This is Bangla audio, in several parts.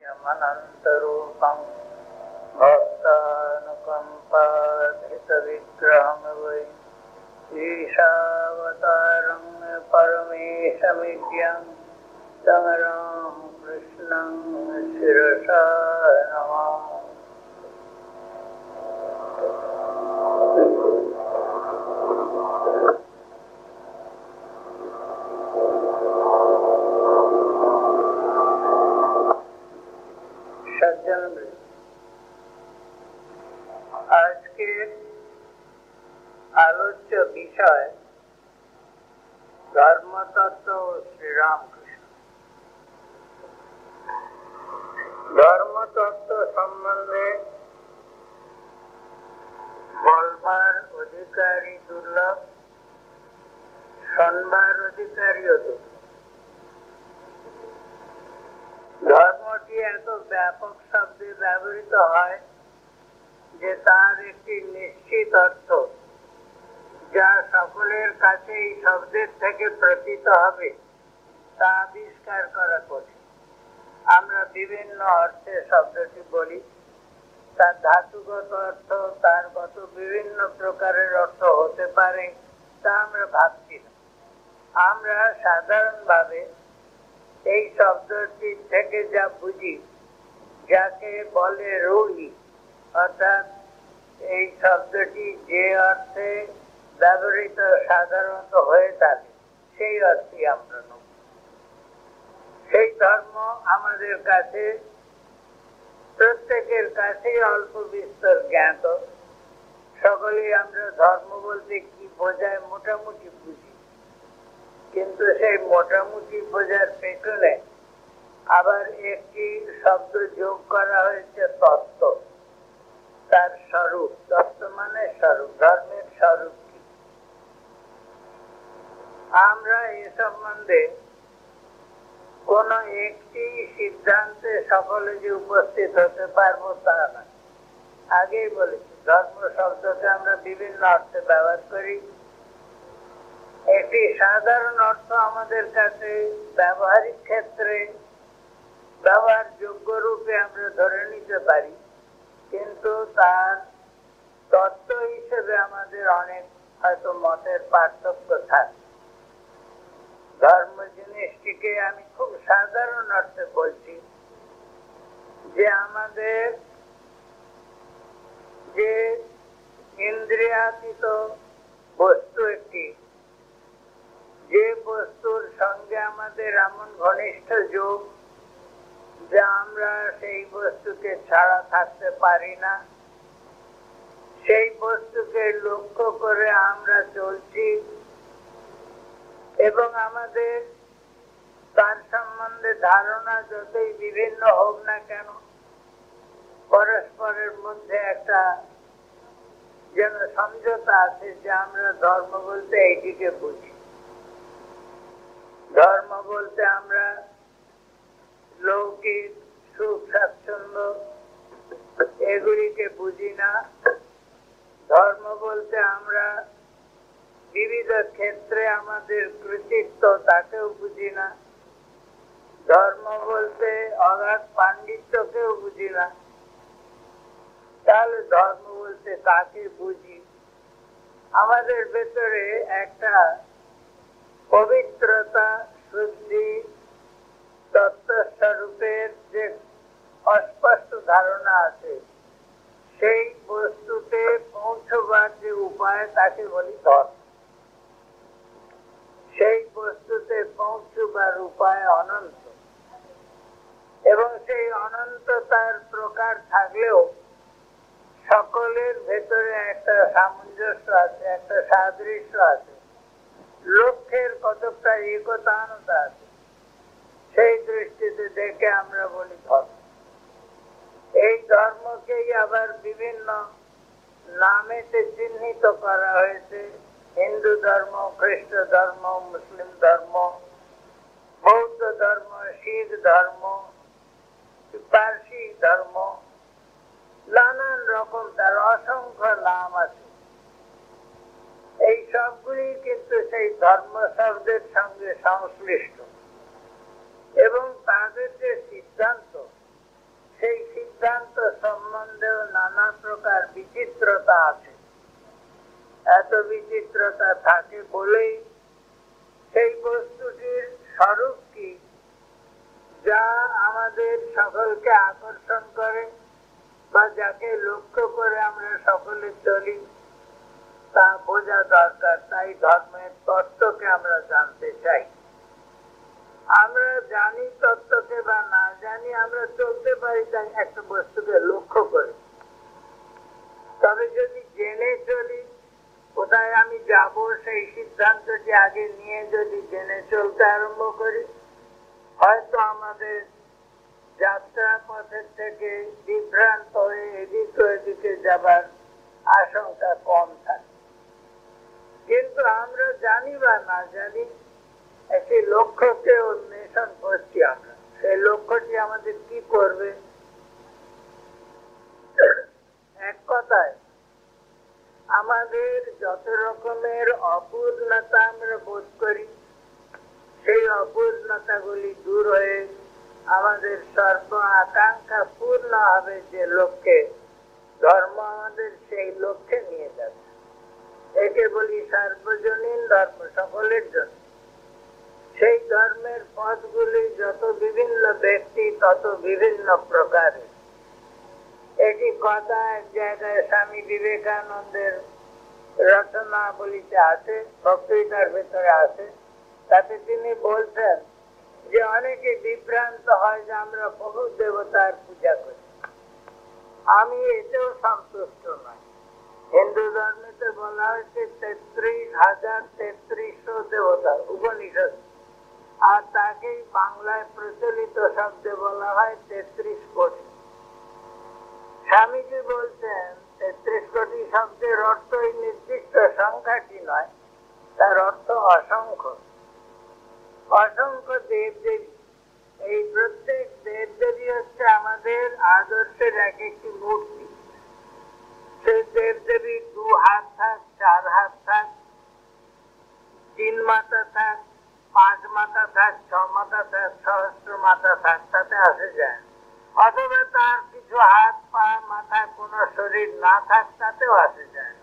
अनन्तरूपं भक्तानुकम्पाधृतविग्रहं वै ईशावतारं परमेशमिड्यं तं रामकृष्णं शिरसा नमामि। आज के आलोच्य विषय धर्म तत्व और श्री रामकृष्ण। धर्म तत्व संबंधे बोलबार अधिकारी दुर्लभ, শুনবার অধিকারীও দুর্লভ। ধর্মটি এত ব্যাপক শব্দে ব্যবহৃত হয় যে তার একটি নিশ্চিত অর্থ যা সকলের কাছে এই শব্দের থেকে প্রতীত হবে তা আবিষ্কার করা কঠিন। আমরা বিভিন্ন অর্থে শব্দটি বলি, তার ধাতুগত অর্থ, তার কত বিভিন্ন প্রকারের অর্থ হতে পারে তা আমরা ভাবছি না। আমরা সাধারণভাবে এই শব্দটি থেকে যা বুঝি, যাকে বলে রূঢ়ি, অর্থাৎ এই শব্দটি যে অর্থে ব্যবহৃত সাধারণত হয়ে থাকে সেই অর্থে আমরা নেব। সেই ধর্ম আমাদের কাছে প্রত্যেকের কাছেই অল্প বিস্তর জ্ঞাত। সকলেই আমরা ধর্ম বলতে কি বোঝায় মোটামুটি বুঝি, কিন্তু সেই মোটামুটি বোঝার পেছনে আবার একটি শব্দ যোগ করা হয়েছে তত্ত্ব। তার স্বরূপ, তত্ত্ব মানে স্বরূপ, ধর্মের স্বরূপ কি। আমরা এ সম্বন্ধে কোন একটি সিদ্ধান্তে সকলে যে উপস্থিত হতে পারবো তা না। আগেই বলেছি, ধর্ম শব্দকে আমরা বিভিন্ন অর্থে ব্যবহার করি। একটি সাধারণ অর্থ আমাদের কাছে ব্যবহারিক ক্ষেত্রে ব্যবহারযোগ্য রূপে আমরা ধরে নিতে পারি, কিন্তু তার তত্ত্ব হিসেবে আমাদের অনেক হয়তো মতের পার্থক্য থাকে। ধর্ম জিনিসটিকে আমি খুব সাধারণ অর্থে বলছি যে আমাদের যে ইন্দ্রিয়াতীত বস্তু একটি, যে বস্তুর সঙ্গে আমাদের এমন ঘনিষ্ঠ যোগ যে আমরা সেই বস্তুকে ছাড়া থাকতে পারি না, সেই বস্তুকে লক্ষ্য করে আমরা চলছি এবং আমাদের তার সম্বন্ধে ধারণা যতই বিভিন্ন হোক না কেন, পরস্পরের মধ্যে একটা যেন সমঝোতা আছে যে আমরা ধর্ম বলতে এইটিকে বুঝি। ধর্ম বলতে আমরা লৌকিক সুখ স্বাচ্ছন্দ্য এগুলিকে বুঝি না। ধর্ম বলতে আমরা বিবিধ ক্ষেত্রে আমাদের কৃতিত্ব তাকেও বুঝি না। ধর্ম বলতে অগাধ পাণ্ডিত্যকেও বুঝি না। তাহলে ধর্ম বলতে কাকে বুঝি? আমাদের ভেতরে একটা পবিত্রতা, শুদ্ধি, তত্ত্বস্বরূপের যে অস্পষ্ট ধারণা আছে, সেই বস্তুতে পৌঁছবার যে উপায় তাকে বলি ধর্ম। সেই বস্তুতে পৌঁছবার উপায় অনন্ত, এবং সেই অনন্ততার প্রকার থাকলেও সকলের ভেতরে একটা সামঞ্জস্য আছে, একটা সাদৃশ্য আছে, লক্ষ্যের কতটা একতানতা আছে। সেই দৃষ্টিতে দেখে আমরা বলি ধর্ম। এই ধর্মকেই আবার বিভিন্ন নামেতে চিহ্নিত করা হয়েছে। হিন্দু ধর্ম, খ্রিস্ট ধর্ম, মুসলিম ধর্ম, বৌদ্ধ ধর্ম, শিখ ধর্ম, পারসি ধর্ম, নানান রকম তার অসংখ্য নাম আছে। এই সবগুলি কিন্তু সেই ধর্ম শব্দের সঙ্গে সংশ্লিষ্ট, এবং তাদের যে সিদ্ধান্ত প্রকার বিচিত্রতা আছে। এত বিচিত্রতা থাকে বলেই সেই বস্তুটির স্বরূপ কি, যা আমাদের সকলকে আকর্ষণ করে বা যাকে লক্ষ্য করে আমরা সকলে চলি, তা বোঝা দরকার। তাই ধর্মের তত্ত্বকে আমরা জানতে চাই। আমরা জানি তত্ত্বকে বা না জানি, আমরা চলতে পারি তাই একটা বস্তুকে লক্ষ্য করি। তবে যদি জেনে চলি কোথায় আমি যাব, সেই সিদ্ধান্তটি আগে নিয়ে যদি জেনে চলতে আরম্ভ করি, হয়তো আমাদের যাত্রা পথের থেকে বিভ্রান্ত হয়ে এদিক ওদিকে যাবার আশঙ্কা কম থাকে। কিন্তু আমরা জানি বা না জানি একটি লক্ষ্যকে অন্বেষণ করছি আমরা। সেই লক্ষ্যটি আমাদের কি করবে? এক কথায় আমাদের যত রকমের অপূর্ণতা আমরা বোধ করি, সেই অপূর্ণতাগুলি দূর হয়ে আমাদের সর্ব আকাঙ্ক্ষা পূর্ণ হবে যে লক্ষ্যে, ধর্ম আমাদের সেই লক্ষ্যে নিয়ে যাবে। একে বলি সার্বজনীন ধর্ম, সকলের জন্য। সেই ধর্মের পথগুলি যত বিভিন্ন ব্যক্তি তত বিভিন্ন প্রকারের। একই কথা এক জায়গায় স্বামী বিবেকানন্দের রচনাবলিতে আছে, বক্তৃতার ভেতরে আছে। তাতে তিনি বলছেন যে অনেকে বিভ্রান্ত হয় যে আমরা বহু দেবতার পূজা করি। আমি এতেও সন্তুষ্ট নই। হিন্দু ধর্মেতে বলা হয়েছে 33,3300 দেবতা, উপনিষদ। আর তাকেই বাংলায় প্রচলিত শব্দে বলা হয় 33 কোটি। স্বামীজি বলছেন 33 কোটি শব্দের অর্থ এই নির্দিষ্ট সংখ্যাটি নয়, তার অর্থ অসংখ্য। অসংখ্য দেবদেবী। এই প্রত্যেক দেবদেবী হচ্ছে আমাদের আদর্শের এক একটি মূর্তি। সেই দেবদেবী 2 হাত থাক, 4 হাত থাক, 3 মাথা থাক, 5 মাথা থাক, 6 মাথা থাক, সহস্র মাথা থাক, তাতে আসে যায়। অথবা তার কিছু হাত পা মাথায় কোন শরীর না থাক, তাতেও আসে যায়।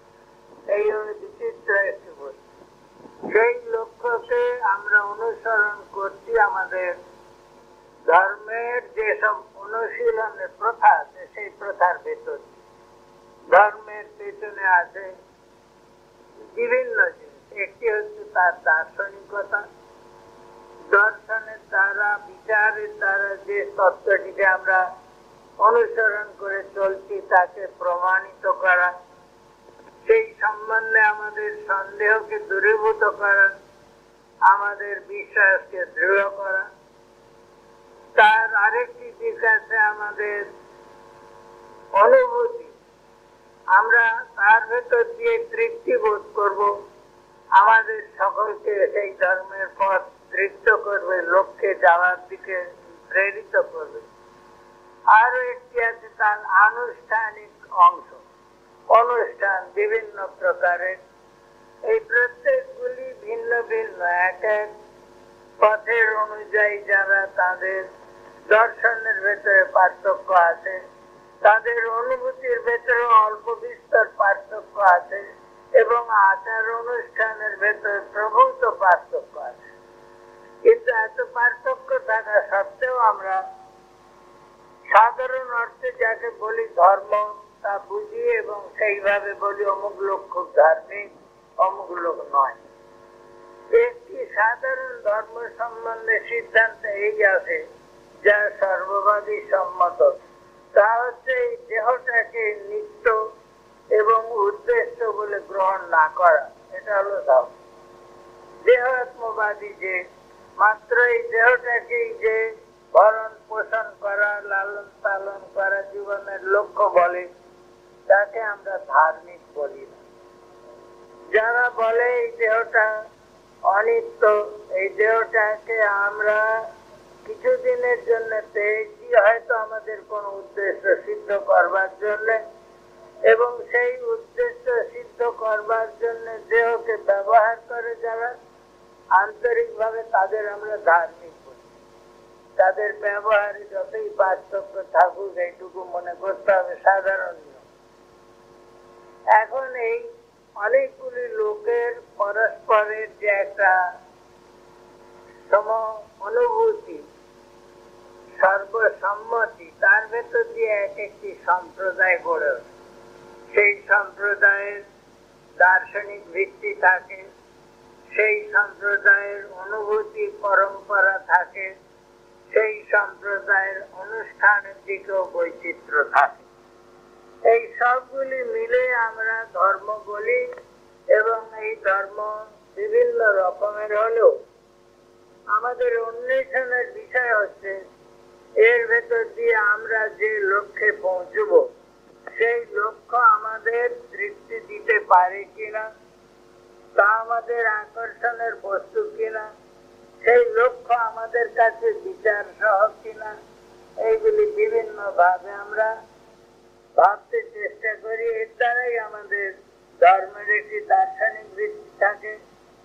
এই বিচিত্র একটি বস্তু। সেই লক্ষ্যকে আমরা অনুসরণ করছি। আমাদের ধর্মের যেসব অনুশীলনের প্রথা আছে, সেই প্রথার ভেতর ধর্মের পেছনে আছে বিভিন্ন জিনিস। একটি হচ্ছে তার দার্শনিকতা। দর্শনের দ্বারা, বিচারের দ্বারা যে তত্ত্বটিকে আমরা অনুসরণ করে চলছি তাকে প্রমাণিত করা, সেই সম্বন্ধে আমাদের সন্দেহকে দূরীভূত করা, আমাদের বিশ্বাসকে দৃঢ় করা। তার আরেকটি দিক আছে আমাদের অনুভূতি। আমরা তার ভেতর দিয়ে তৃপ্তি বোধ করব, আমাদের সকলকে সেই ধর্মের পথ তৃপ্ত করবে, লক্ষ্যে যাওয়ার দিকে প্রেরিত করবে। আরো একটি আছে তার আনুষ্ঠানিক অংশ, অনুষ্ঠান বিভিন্ন প্রকারের। এই প্রত্যেকগুলি ভিন্ন ভিন্ন, এক এক পথের অনুযায়ী যারা তাদের দর্শনের ভেতরে পার্থক্য আছে, তাদের অনুভূতির ভেতরে অল্প বিস্তর পার্থক্য আছে, এবং আচার অনুষ্ঠানের ভেতরে প্রভূত পার্থক্য আছে। কিন্তু এত পার্থক্য থাকা সত্ত্বেও আমরা সাধারণ অর্থে যাকে বলি ধর্ম, তা বুঝি এবং সেইভাবে বলি অমুক লোক খুব ধার্মিক, অমুক লোক নয়। একটি সাধারণ ধর্ম সম্বন্ধে সিদ্ধান্ত এই আছে যা সর্ববাদী সম্মত, তা হচ্ছে এই দেহটাকে নিত্য এবং উদ্দেশ্য বলে গ্রহণ না করা। এটা হলো ধর্ম। দেহাত্মবাদী যে মাত্র এই দেহটাকেই যে ভরণ পোষণ করা, লালন পালন করা জীবনের লক্ষ্য বলে, তাকে আমরা ধার্মিক বলি না। যারা বলে এই দেহটা অনিত্য, এই দেহটাকে আমরা কিছুদিনের জন্য পেয়েছি হয়তো আমাদের কোন উদ্দেশ্য সিদ্ধ করবার জন্য, এবং সেই উদ্দেশ্য সিদ্ধ করবার জন্য দেহকে ব্যবহার করে যারা আন্তরিক ভাবে, তাদের আমরা ধার্মিক বলি। তাদের ব্যবহারে যতই পার্থক্য থাকুক, এইটুকু মনে করতে হবে সাধারণ নিয়ম। এখন এই অনেকগুলি লোকের পরস্পরের যে একটা সম অনুভূতি, সর্বসম্মতি, তার ভেতর দিয়ে এক একটি সম্প্রদায় গড়ে ওঠে। সেই সম্প্রদায়ের দার্শনিক ভিত্তি থাকে, সেই সম্প্রদায়ের অনুভূতি পরম্পরা থাকে, সেই সম্প্রদায়ের অনুষ্ঠানের দিকেও বৈচিত্র্য থাকে। এই সবগুলি মিলে আমরা ধর্ম বলি, এবং এই ধর্ম বিভিন্ন রকমের হলেও আমাদের অন্বেষণের বিষয় হচ্ছে এর ভেতর দিয়ে আমরা যে লক্ষ্যে পৌঁছব সেই লক্ষ্য আমাদের তৃপ্তি দিতে পারে কিনা, তা আমাদের আকর্ষণের বস্তু কিনা, সেই লক্ষ্য আমাদের কাছে বিচার সহ কিনা, এইগুলি বিভিন্ন ভাবে আমরা ভাবতে চেষ্টা করি। এর দ্বারাই আমাদের ধর্মের একটি দার্শনিক ভিত্তি থাকে,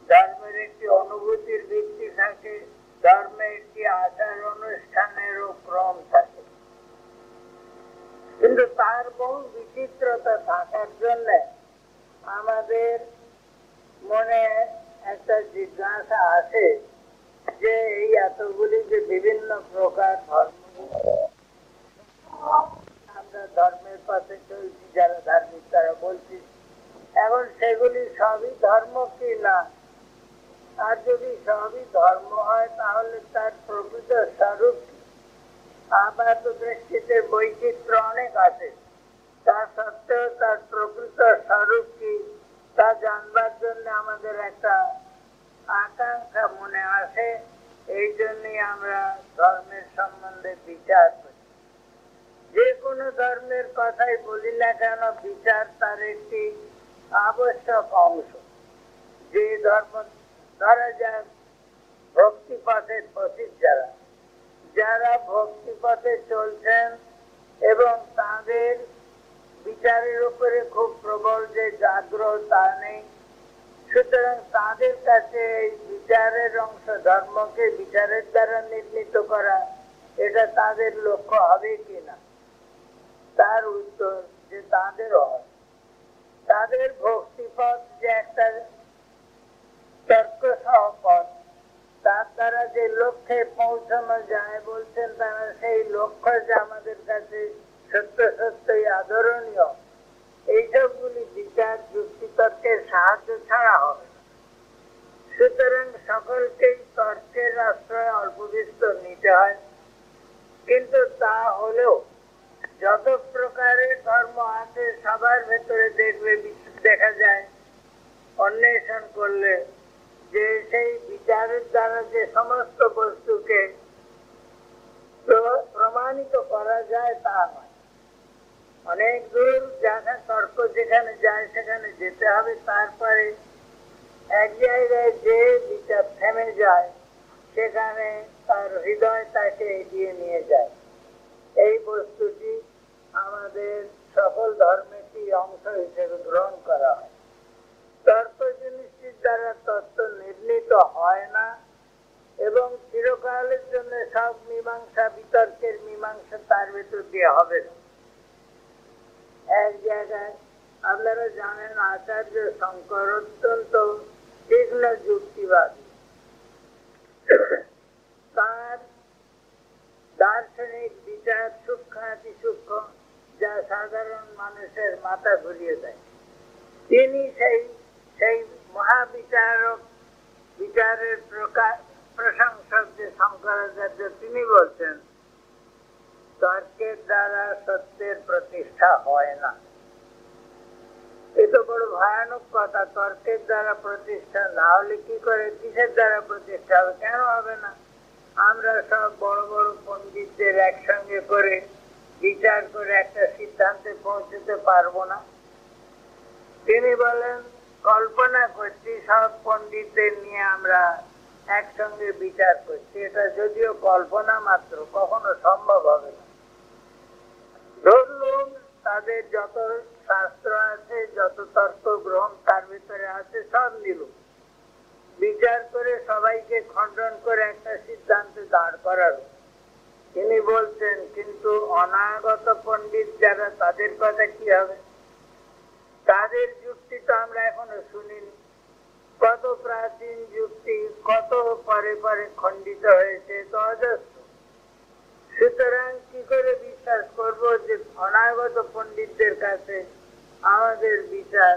ধর্মের একটি অনুভূতির ভিত্তি থাকে, ধর্মের একটি আচার অনুষ্ঠানেরও ক্রম থাকে। কিন্তু তার বহু বিচিত্রতা থাকার জন্য আমাদের মনে একটা জিজ্ঞাসা আসে যে এই এতগুলি যে বিভিন্ন প্রকার ধর্ম, আমরা ধর্মের পথে চলছি, যারা ধার্মিক তারা বলছি, এখন সেগুলি সবই ধর্ম কি না? আর যদি সবই ধর্ম হয় তাহলে তার প্রকৃত স্বরূপ কি? আপাত দৃষ্টিতে বৈচিত্র্য অনেক আছে, তা সত্ত্বেও তার প্রকৃত স্বরূপ কি তা জানবার জন্য আমাদের একটা আকাঙ্ক্ষা মনে আসে। এই জন্যই আমরা ধর্মের সম্বন্ধে বিচার করি। যে কোনো ধর্মের কথাই বলি না কেন, বিচার তার একটি আবশ্যক অংশ। যে ধর্ম, ধরা যাক ভক্তিপথের পথিক, যারা ভক্তিপথে চলছেন এবং তাদের বিচারের উপরে খুব প্রবল যে আগ্রহ তা নেই, সুতরাং তাদের কাছে এই বিচারের অংশ, ধর্মকে বিচারের দ্বারা নির্মিত করা, এটা তাদের লক্ষ্য হবে কিনা? তার উত্তর যে তাদেরও হয়। তাদের ভক্তিপথ যে একটা তর্ক সহ পথ, তার দ্বারা যে লক্ষ্যে পৌঁছানো যায়, বলছেন তারা সেই লক্ষ্য যে আমাদের কাছে সত্য সত্যই আদরণীয়, এইসবগুলি বিচার যুক্তি তর্কের সাহায্য ছাড়া হবে না। সুতরাং সকলকেই তর্কের আশ্রয় অল্প বিস্তর নিতে হয়। কিন্তু তা হলেও যত প্রকারের ধর্ম আছে সবার ভেতরে দেখা যায় অন্বেষণ করলে যে সেই বিচারের দ্বারা যে সমস্ত বস্তুকে প্রমাণিত করা যায় তা নয়। অনেক দূর যারা তর্ক যেখানে যায় সেখানে যেতে হবে, তারপরে এক জায়গায় যে বিচার থেমে যায় সেখানে তার হৃদয় তাকে এগিয়ে নিয়ে যায়। এই বস্তুটি আমাদের সকল ধর্মেরই অংশ হিসেবে গ্রহণ করা হয়। তর্ক জিনিসটির দ্বারা তত্ত্ব নির্ণীত হয় না, এবং চিরকালের জন্য সব মীমাংসা, বিতর্কের মীমাংসা তার ভেতর দিয়ে হবে না। এক জায়গায় আপনারা জানেন আচার্য শঙ্কর অত্যন্ত তীক্ষ্ণ যুক্তিবাদী। তার দার্শনিক বিচার সূক্ষ্মাতি সূক্ষ্ম, যা সাধারণ মানুষের মাথা ঘুরিয়ে দেয়। তিনি সেই মহাবিচারক, বিচারের প্রশংসক যে শঙ্করাচার্য, তিনি বলছেন তর্কের দ্বারা সত্যের প্রতিষ্ঠা হয় না। এ তো বড় ভয়ানক কথা। তর্কের দ্বারা প্রতিষ্ঠা না হলে কি করে, কিসের দ্বারা প্রতিষ্ঠা হবে? কেন হবে না? আমরা সব বড় বড় পণ্ডিতদের একসঙ্গে করে বিচার করে একটা সিদ্ধান্তে পৌঁছতে পারবো না। তিনি বলেন কল্পনা করছি সব পণ্ডিতদের নিয়ে আমরা একসঙ্গে বিচার করছি, এটা যদিও কল্পনা মাত্র, কখনো সম্ভব হবে না। ধরুন তাদের যত শাস্ত্র আছে, যত তর্ক গ্রহণ তার ভিতরে আছে, সব নিল, বিচার করে সবাইকে খণ্ডন করে একটা সিদ্ধান্তে দাঁড় করার। তিনি বলছেন কিন্তু অনাগত পণ্ডিত যারা, তাদের কথা কি হবে? তাদের যুক্তি তো আমরা এখনো শুনিনি। কত প্রাচীন যুক্তি কত পরে পরে খণ্ডিত হয়েছে, তো অজস্র। সুতরাং কি করে বিশ্বাস করব যে অনাগত পণ্ডিতদের কাছে আমাদের বিচার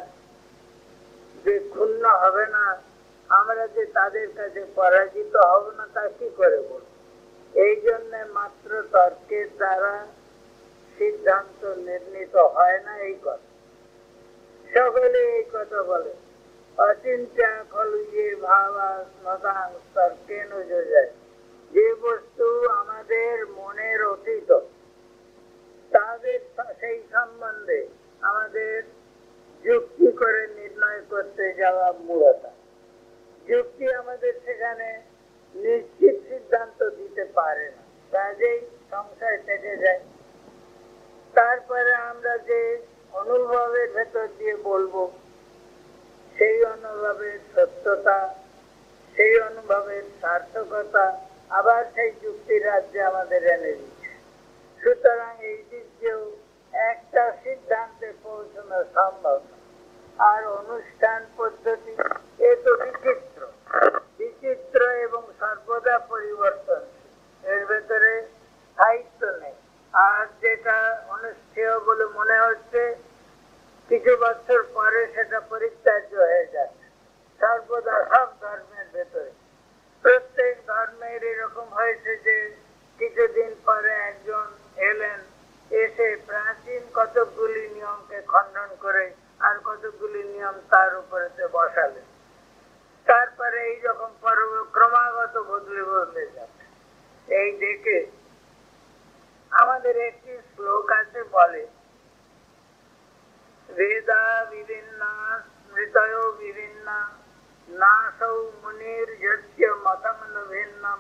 যে ক্ষুণ্ণ হবে না, আমরা যে তাদের কাছে পরাজিত হব না, তা কি করে বলব? এই জন্য মাত্র তর্কের দ্বারা সিদ্ধান্ত নির্ণীত হয় না, এই কথা সকলে এই কথা বলে। অচিন্তা খলু যে ভাবা স্মতাং তর্কেন যোজায়, যে বস্তু আমাদের মনের অতীত তাদের সেই সম্বন্ধে আমাদের যুক্তি করে নির্ণয় করতে যাওয়া মূলতা। যুক্তি আমাদের সেখানে নিশ্চিত সিদ্ধান্ত দিতে পারে না, কাজেই সংশয় থেকে যায়। তারপরে আমরা যে অনুভবের ভেতর দিয়ে বলবো, সেই অনুভবের সত্যতা, সেই অনুভবের সার্থকতা আবার সেই যুক্তির রাজ্যে আমাদের এনে দিচ্ছে। সুতরাং এই দিক দিয়েও একটা সিদ্ধান্তে পৌঁছানো সম্ভব। আর অনুষ্ঠান পদ্ধতি এ তো বিচিত্র, বিচিত্র এবং সর্বদা পরিবর্তনশীল, এর ভেতরে স্থায়িত্ব নেই। আর যেটা অনুষ্ঠেয় বলে মনে হচ্ছে, কিছু বছর পরে সেটা পরিত্যাজ্য হয়ে যাচ্ছে। সর্বদা সব ধর্মের ভেতরে, প্রত্যেক ধর্মের এরকম হয়েছে যে কিছুদিন পরে একজন এলেন, এসে প্রাচীন কতকগুলি নিয়মকে খণ্ডন করে আর কতকগুলি নিয়ম তার উপরে বসালেন। তারপরে এই রকম পর্ব ক্রমাগত বদলে বদলে যাচ্ছে। এই দেখে আমাদের একটি শ্লোক আছে, বলে বেদা বিভিন্ন স্মৃতয় বিভিন্ন নাসৌ মুনির যস্য মতম ভিন্নম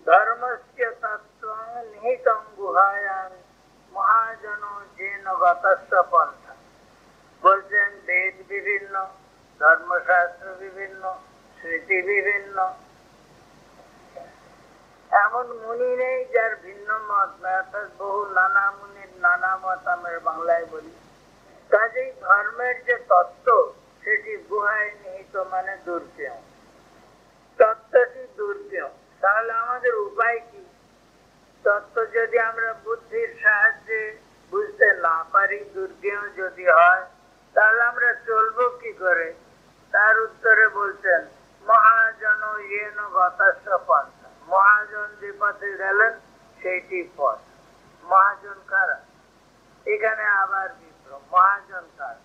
ধর্মস্য তত্ত্বং নিহিতং গুহায়াং মহাজন যেন গতস্য পন্থা। বলছেন বেদ বিভিন্ন, ধর্মশাস্ত্র বিভিন্ন, স্মৃতি বিভিন্ন, এমন মুনি নেই যার ভিন্ন মত না, অর্থাৎ বহু নানা মুনির নানা মত আমরা বাংলায় বলি। কাজেই ধর্মের যে তত্ত্ব সেটি গুহায় নিহিত, মানে দুর্গেয় তত্ত্বটি দুর্গেয়। তাহলে আমাদের উপায় কি? তত্ত্ব যদি আমরা বুদ্ধির সাহায্যে বুঝতে না পারি, দুর্গেয় যদি হয়, তাহলে আমরা চলবো কি করে? তার উত্তরে বলছেন মহাজন ইয়েন গতস্য পন্থা। মহাজন যে পথে গেলেন সেইটি পথ। মহাজন কারা? এখানে আবার বিপ্লব। মহাজন কারা?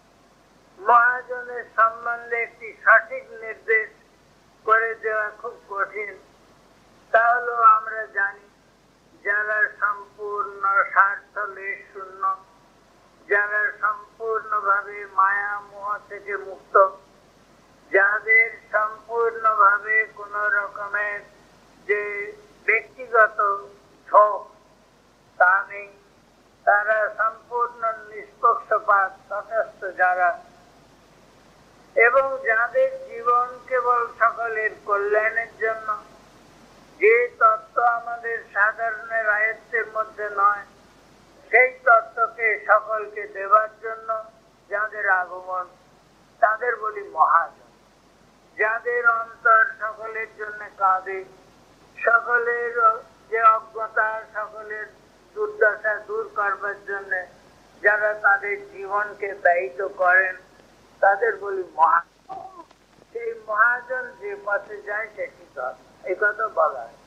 মহাজনের সম্বন্ধে একটি সঠিক নির্দেশ করে দেওয়া খুব কঠিন। তাহলে আমরা জানি যারা সম্পূর্ণ স্বার্থ লেশ শূন্য, যারা সম্পূর্ণভাবে মায়া মোহ থেকে মুক্ত, যাদের সম্পূর্ণভাবে কোন রকমের যে ব্যক্তিগত ঝোঁক তা নেই, তারা সম্পূর্ণ নিষ্পক্ষপাত তটস্থ যারা, এবং যাদের জীবন কেবল সকলের কল্যাণের জন্য, যে তত্ত্ব আমাদের সাধারণের আয়ত্তের মধ্যে নয়, সেই তত্ত্বকে সকলকে দেবার জন্য যাদের আগমন, তাদের বলি মহাজন। যাদের অন্তর সকলের জন্য কাঁদে, সকলের যে অজ্ঞতা, সকলের দুর্দশা দূর করবার জন্য যারা তাদের জীবনকে ব্যয়িত করেন, তাদের বলি মহাজন। সেই মহাজন যে পথে যায় সেটি ধর্ম, এই কথা বলা হয়।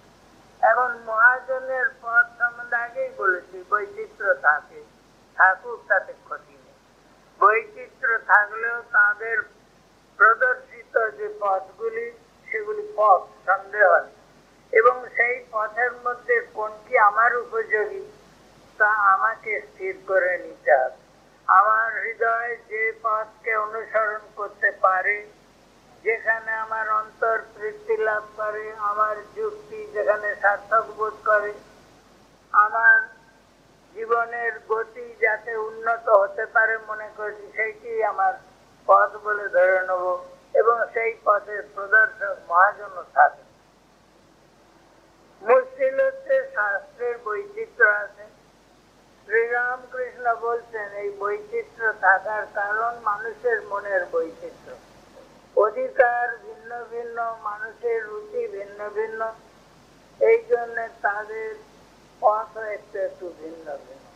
এখন মহাজনের পথ সম্বন্ধে আগেই বলেছি, বৈচিত্র্য থাকে, থাকুক, তাতে ক্ষতি নেই। বৈচিত্র্য থাকলেও তাদের প্রদর্শিত যে পথগুলি, সেগুলি পথ সন্দেহ নেই। এবং সেই পথের মধ্যে কোনটি আমার উপযোগী তা আমাকে স্থির করে নিতে হবে। আমার হৃদয় যে পথকে অনুসরণ করতে পারে, যেখানে আমার অন্তর তৃপ্তি লাভ করে, আমার যুক্তি যেখানে সার্থক বোধ করে, আমার জীবনের গতি যাতে উন্নত হতে পারে মনে করছি, সেইটি আমার পথ বলে ধরে নেব, এবং সেই পথের প্রদর্শক মহাজন থাকে। মুশকিল হচ্ছে শাস্ত্রের বৈচিত্র্য আছে। শ্রীরামকৃষ্ণ বলছেন এই বৈচিত্র্য থাকার কারণ মানুষের মনের বৈচিত্র্য, অধিকার ভিন্ন ভিন্ন, মানুষের রুচি ভিন্ন ভিন্ন, এই জন্য তাদের পথ একটু একটু ভিন্ন ভিন্ন।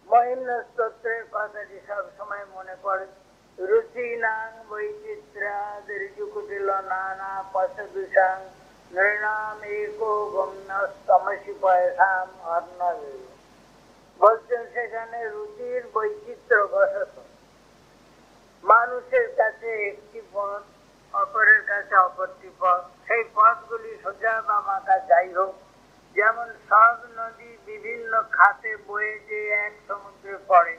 মহিম্ন স্তোত্রের কথাটি সবসময় মনে পড়ে, রুচি নাং বৈচিত্র্যাদ ঋজুকুটিল নানা পশদুষাং নৃণাম একো গম্যস্তমসি পয়সাম অর্ণবে। বলছেন সেখানে রুচির বৈচিত্র্য বশত মানুষের কাছে একটি পথ, অপরের কাছে অপরটি পথ, সেই পথগুলি সোজা বা বাঁকা যাই হোক, যেমন সব নদী বিভিন্ন খাতে বয়ে যে এক সমুদ্রে পড়ে,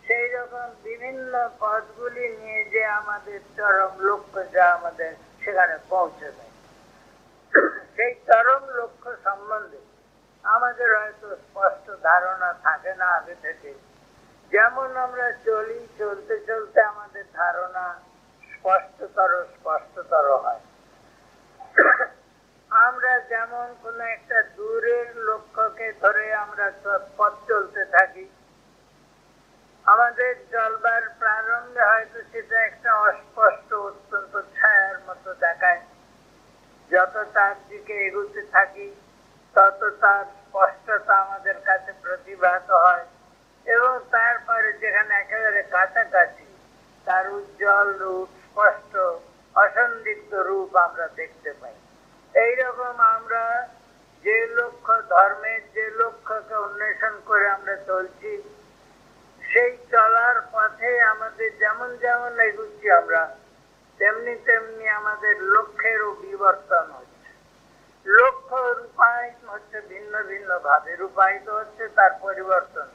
সেই রকম বিভিন্ন পথগুলি নিয়ে যে আমাদের চরম লক্ষ্য যা আমাদের সেখানে পৌঁছে দেয়। সেই চরম লক্ষ্য সম্বন্ধে আমাদের হয়তো স্পষ্ট ধারণা থাকে না আগে থেকে। যেমন আমরা চলি, চলতে চলতে আমাদের ধারণা স্পষ্টতর হয়। আমরা যেমন কোন একটা দূরের লক্ষ্যকে ধরে আমরা পথ চলতে থাকি, আমাদের চলবার প্রারম্ভে হয়তো সেটা একটা অস্পষ্ট অত্যন্ত ছায়ার মতো দেখায়। যত তার দিকে এগোতে থাকি তত তার স্পষ্টতা আমাদের কাছে প্রতিভাত হয়, এবং তারপরে যেখানে একেবারে কাছাকাছি তার উজ্জ্বল রূপ, স্পষ্ট অসন্দিগ্ধ রূপ আমরা দেখতে পাই। এইরকম আমরা যে লক্ষ্য, ধর্মের যে লক্ষ্যকে অন্বেষণ করে আমরা চলছি, সেই চলার পথে আমাদের যেমন যেমন এগুচ্ছি আমরা, তেমনি তেমনি আমাদের লক্ষ্যেরও বিবর্তন হচ্ছে। লক্ষ্য রূপায়িত হচ্ছে ভিন্ন ভিন্ন ভাবে, রূপায়িত হচ্ছে, তার পরিবর্তন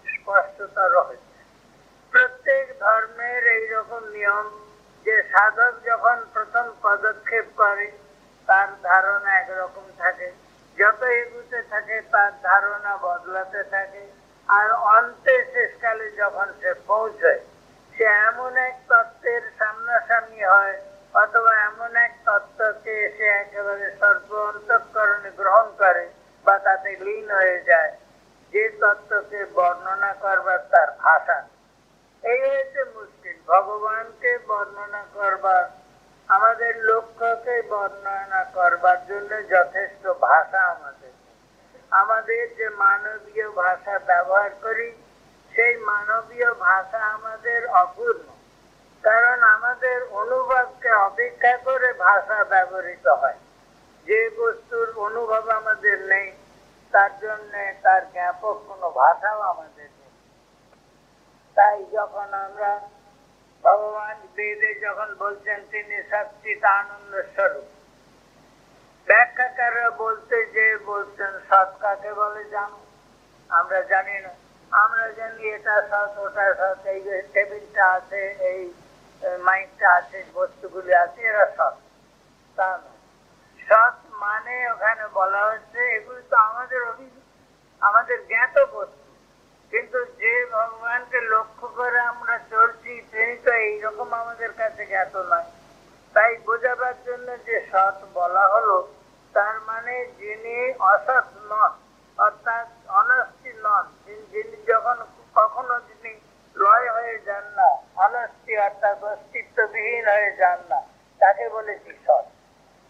স্পষ্টতর হচ্ছে। প্রত্যেক ধর্মের এইরকম নিয়ম যে সাধক যখন প্রথম পদক্ষেপ করে তার ধারণা একরকম থাকে, যত এগুতে থাকে তার ধারণা বদলাতে থাকে, আর অন্তে শেষকালে যখন সে পৌঁছয় সে এমন এক তত্ত্বের সামনাসামনি হয়, অথবা এমন এক তত্ত্বকে সে একেবারে সর্ব অন্তঃকরণে গ্রহণ করে বা তাতে লীন হয়ে যায়, যে তত্ত্বকে বর্ণনা করবার তার ভাষা। এই হয়েছে মুশকিল, ভগবানকে বর্ণনা করবার, আমাদের লক্ষ্যকে বর্ণনা করবার জন্য যথেষ্ট ভাষা আমাদের যে মানবীয় ভাষা ব্যবহার করি, সেই মানবীয় ভাষা আমাদের অপূর্ণ, কারণ আমাদের অনুভবকে অপেক্ষা করে ভাষা ব্যবহৃত হয়। যে বস্তুর অনুভব আমাদের নেই তার জন্য তার জ্ঞাপক কোনো ভাষাও আমাদের নেই। তাই যখন আমরা ভগবান বেদে যখন বলছেন তিনি সচ্চিৎ আনন্দ স্বরূপ, ব্যাখ্যাকাররা বলতে যে বলছেন সৎ কাকে বলে জানো, আমরা জানি না। আমরা জানি এটা সৎ, ওটা সৎ, এই টেবিলটা আছে, এই মাইকটা আছে, বস্তুগুলি আছে, এরা সৎ। তা নয়, সৎ মানে ওখানে বলা হচ্ছে এগুলি তো আমাদের জ্ঞাত বস্তু, কিন্তু যে ভগবানকে লক্ষ্য করে আমরা চলছি তিনি তো এইরকম আমাদের কাছে জ্ঞাত নয়। তাই বোঝাবার জন্য যে সৎ বলা হলো, তার মানে যিনি অসৎ নন, অর্থাৎ অনাস্তি নন, যিনি যখন কখনো যিনি লয় হয়ে যান না, অনাস্তি অর্থাৎ অস্তিত্ববিহীন হয়ে যান না, তাকে বলেছি সৎ।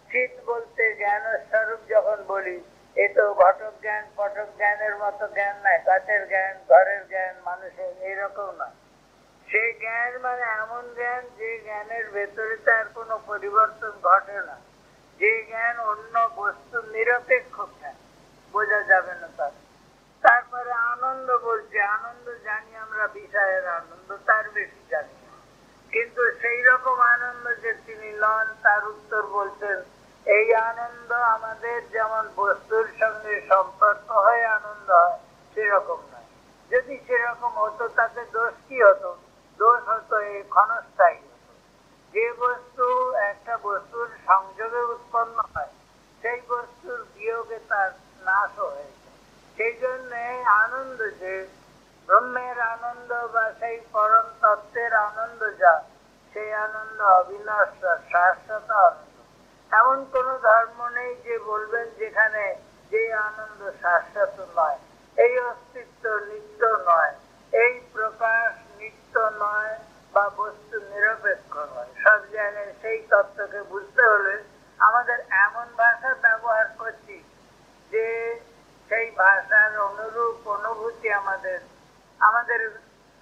চিৎ বলতে জ্ঞান স্বরূপ যখন বলি, এ তো ঘটক জ্ঞান পটক জ্ঞানের মতো জ্ঞান নয়, গাছের জ্ঞান, ঘরের জ্ঞান, মানুষের এইরকম নয়। সেই জ্ঞান মানে এমন জ্ঞান যে জ্ঞানের ভেতরে তার কোনো পরিবর্তন ঘটে না, যে জ্ঞান অন্য বস্তু নিরপেক্ষ জ্ঞান, বোঝা যাবে না তার। তারপরে আনন্দ বলছে, আনন্দ জানি আমরা বিষয়ের আনন্দ, তার বেশি জানি, কিন্তু সেই রকম আনন্দ যে তিনি নন তার উত্তর বলছেন এই আনন্দ আমাদের যেমন বস্তুর সঙ্গে সম্পর্ক হয়ে আনন্দ হয় সেরকম নয়। যদি সেরকম হতো তাতে দোষ কি হতো? দোষ হতো এই ক্ষণস্থায়ী হতো। যে বস্তু একটা বস্তুর সংযোগে উৎপন্ন হয় সেই বস্তুর বিয়োগে তার নাশ হয়েছে। সেই জন্য আনন্দ যে ব্রহ্মের আনন্দ বা সেই পরম তত্ত্বের আনন্দ যা, সেই আনন্দ অবিনশ্বর শাশ্বত আনন্দ। এমন কোন ধর্ম নেই যে বলবেন যেখানে যে আনন্দ শাশ্বত নয়, এই অস্তিত্ব নিত্য নয়, এই প্রকাশ নিত্য নয় বা বস্তু নিরপেক্ষ নয়। সব জায়গায় সেই তত্ত্বকে বুঝতে হলে আমাদের এমন ভাষা ব্যবহার করছি যে সেই ভাষার অনুরূপ অনুভূতি আমাদের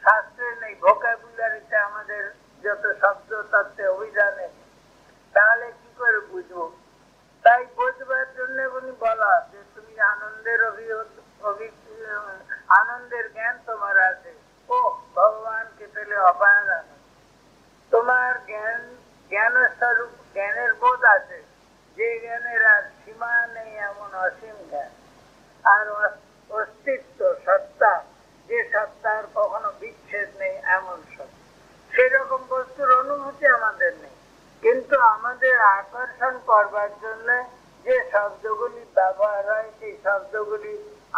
শাস্ত্রে নেই, ভোকাবুলারিতে আমাদের যত শব্দ তত্ত্বে অভিধানে, তাহলে কি করে বুঝবো? তাই বুঝবার জন্য উনি বলা যে তুমি আনন্দের জ্ঞান তোমার আছে, ও ভগবানকে পেলে অপার আনন্দ। তোমার জ্ঞান স্বরূপ জ্ঞানের বোধ আছে, যে জ্ঞানের আর সীমা নেই এমন অসীম জ্ঞান। আর অস্তিত্ব সত্তা, যে সত্তার কখনো বিচ্ছেদ নেই এমন সত্তা, সেরকম বস্তুর অনুভূতি আমাদের নেই। কিন্তু আমাদের আকর্ষণ করবার জন্য যে শব্দগুলি ব্যবহার হয়, সেই শব্দগুলি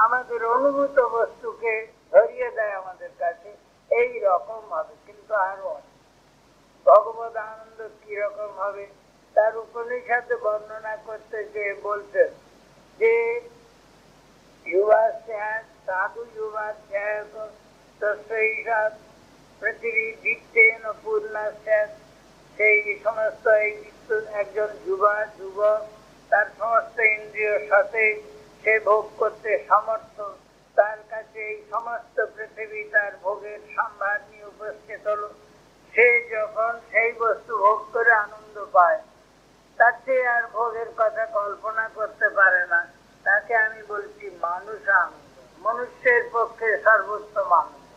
আমাদের অনুভূত বস্তুকে ধরিয়ে দেয় আমাদের কাছে এই রকম হবে। কিন্তু আরো ভগবত আনন্দ কিরকম হবে তার উপনিষদে বর্ণনা করতে গিয়ে বলতেন যে সাধু যুবাধ্যায় পৃথিবী দিত্যেন পূর্ণাশ্চাৎ, সেই সমস্ত একজন যুবক তার সমস্ত ইন্দ্রিয় সাথে সে ভোগ করতে সমর্থ, তার কাছে এই সমস্ত পৃথিবী তার ভোগের সম্ভার নিয়ে উপস্থিত হলো। সে যখন সেই বস্তু ভোগ করে আনন্দ পায়, তার চেয়ে আর ভোগের কথা কল্পনা করতে পারে না। তাকে আমি বলছি মানুষ আনন্দ, মনুষ্যের পক্ষে সর্বোত্তম আনন্দ।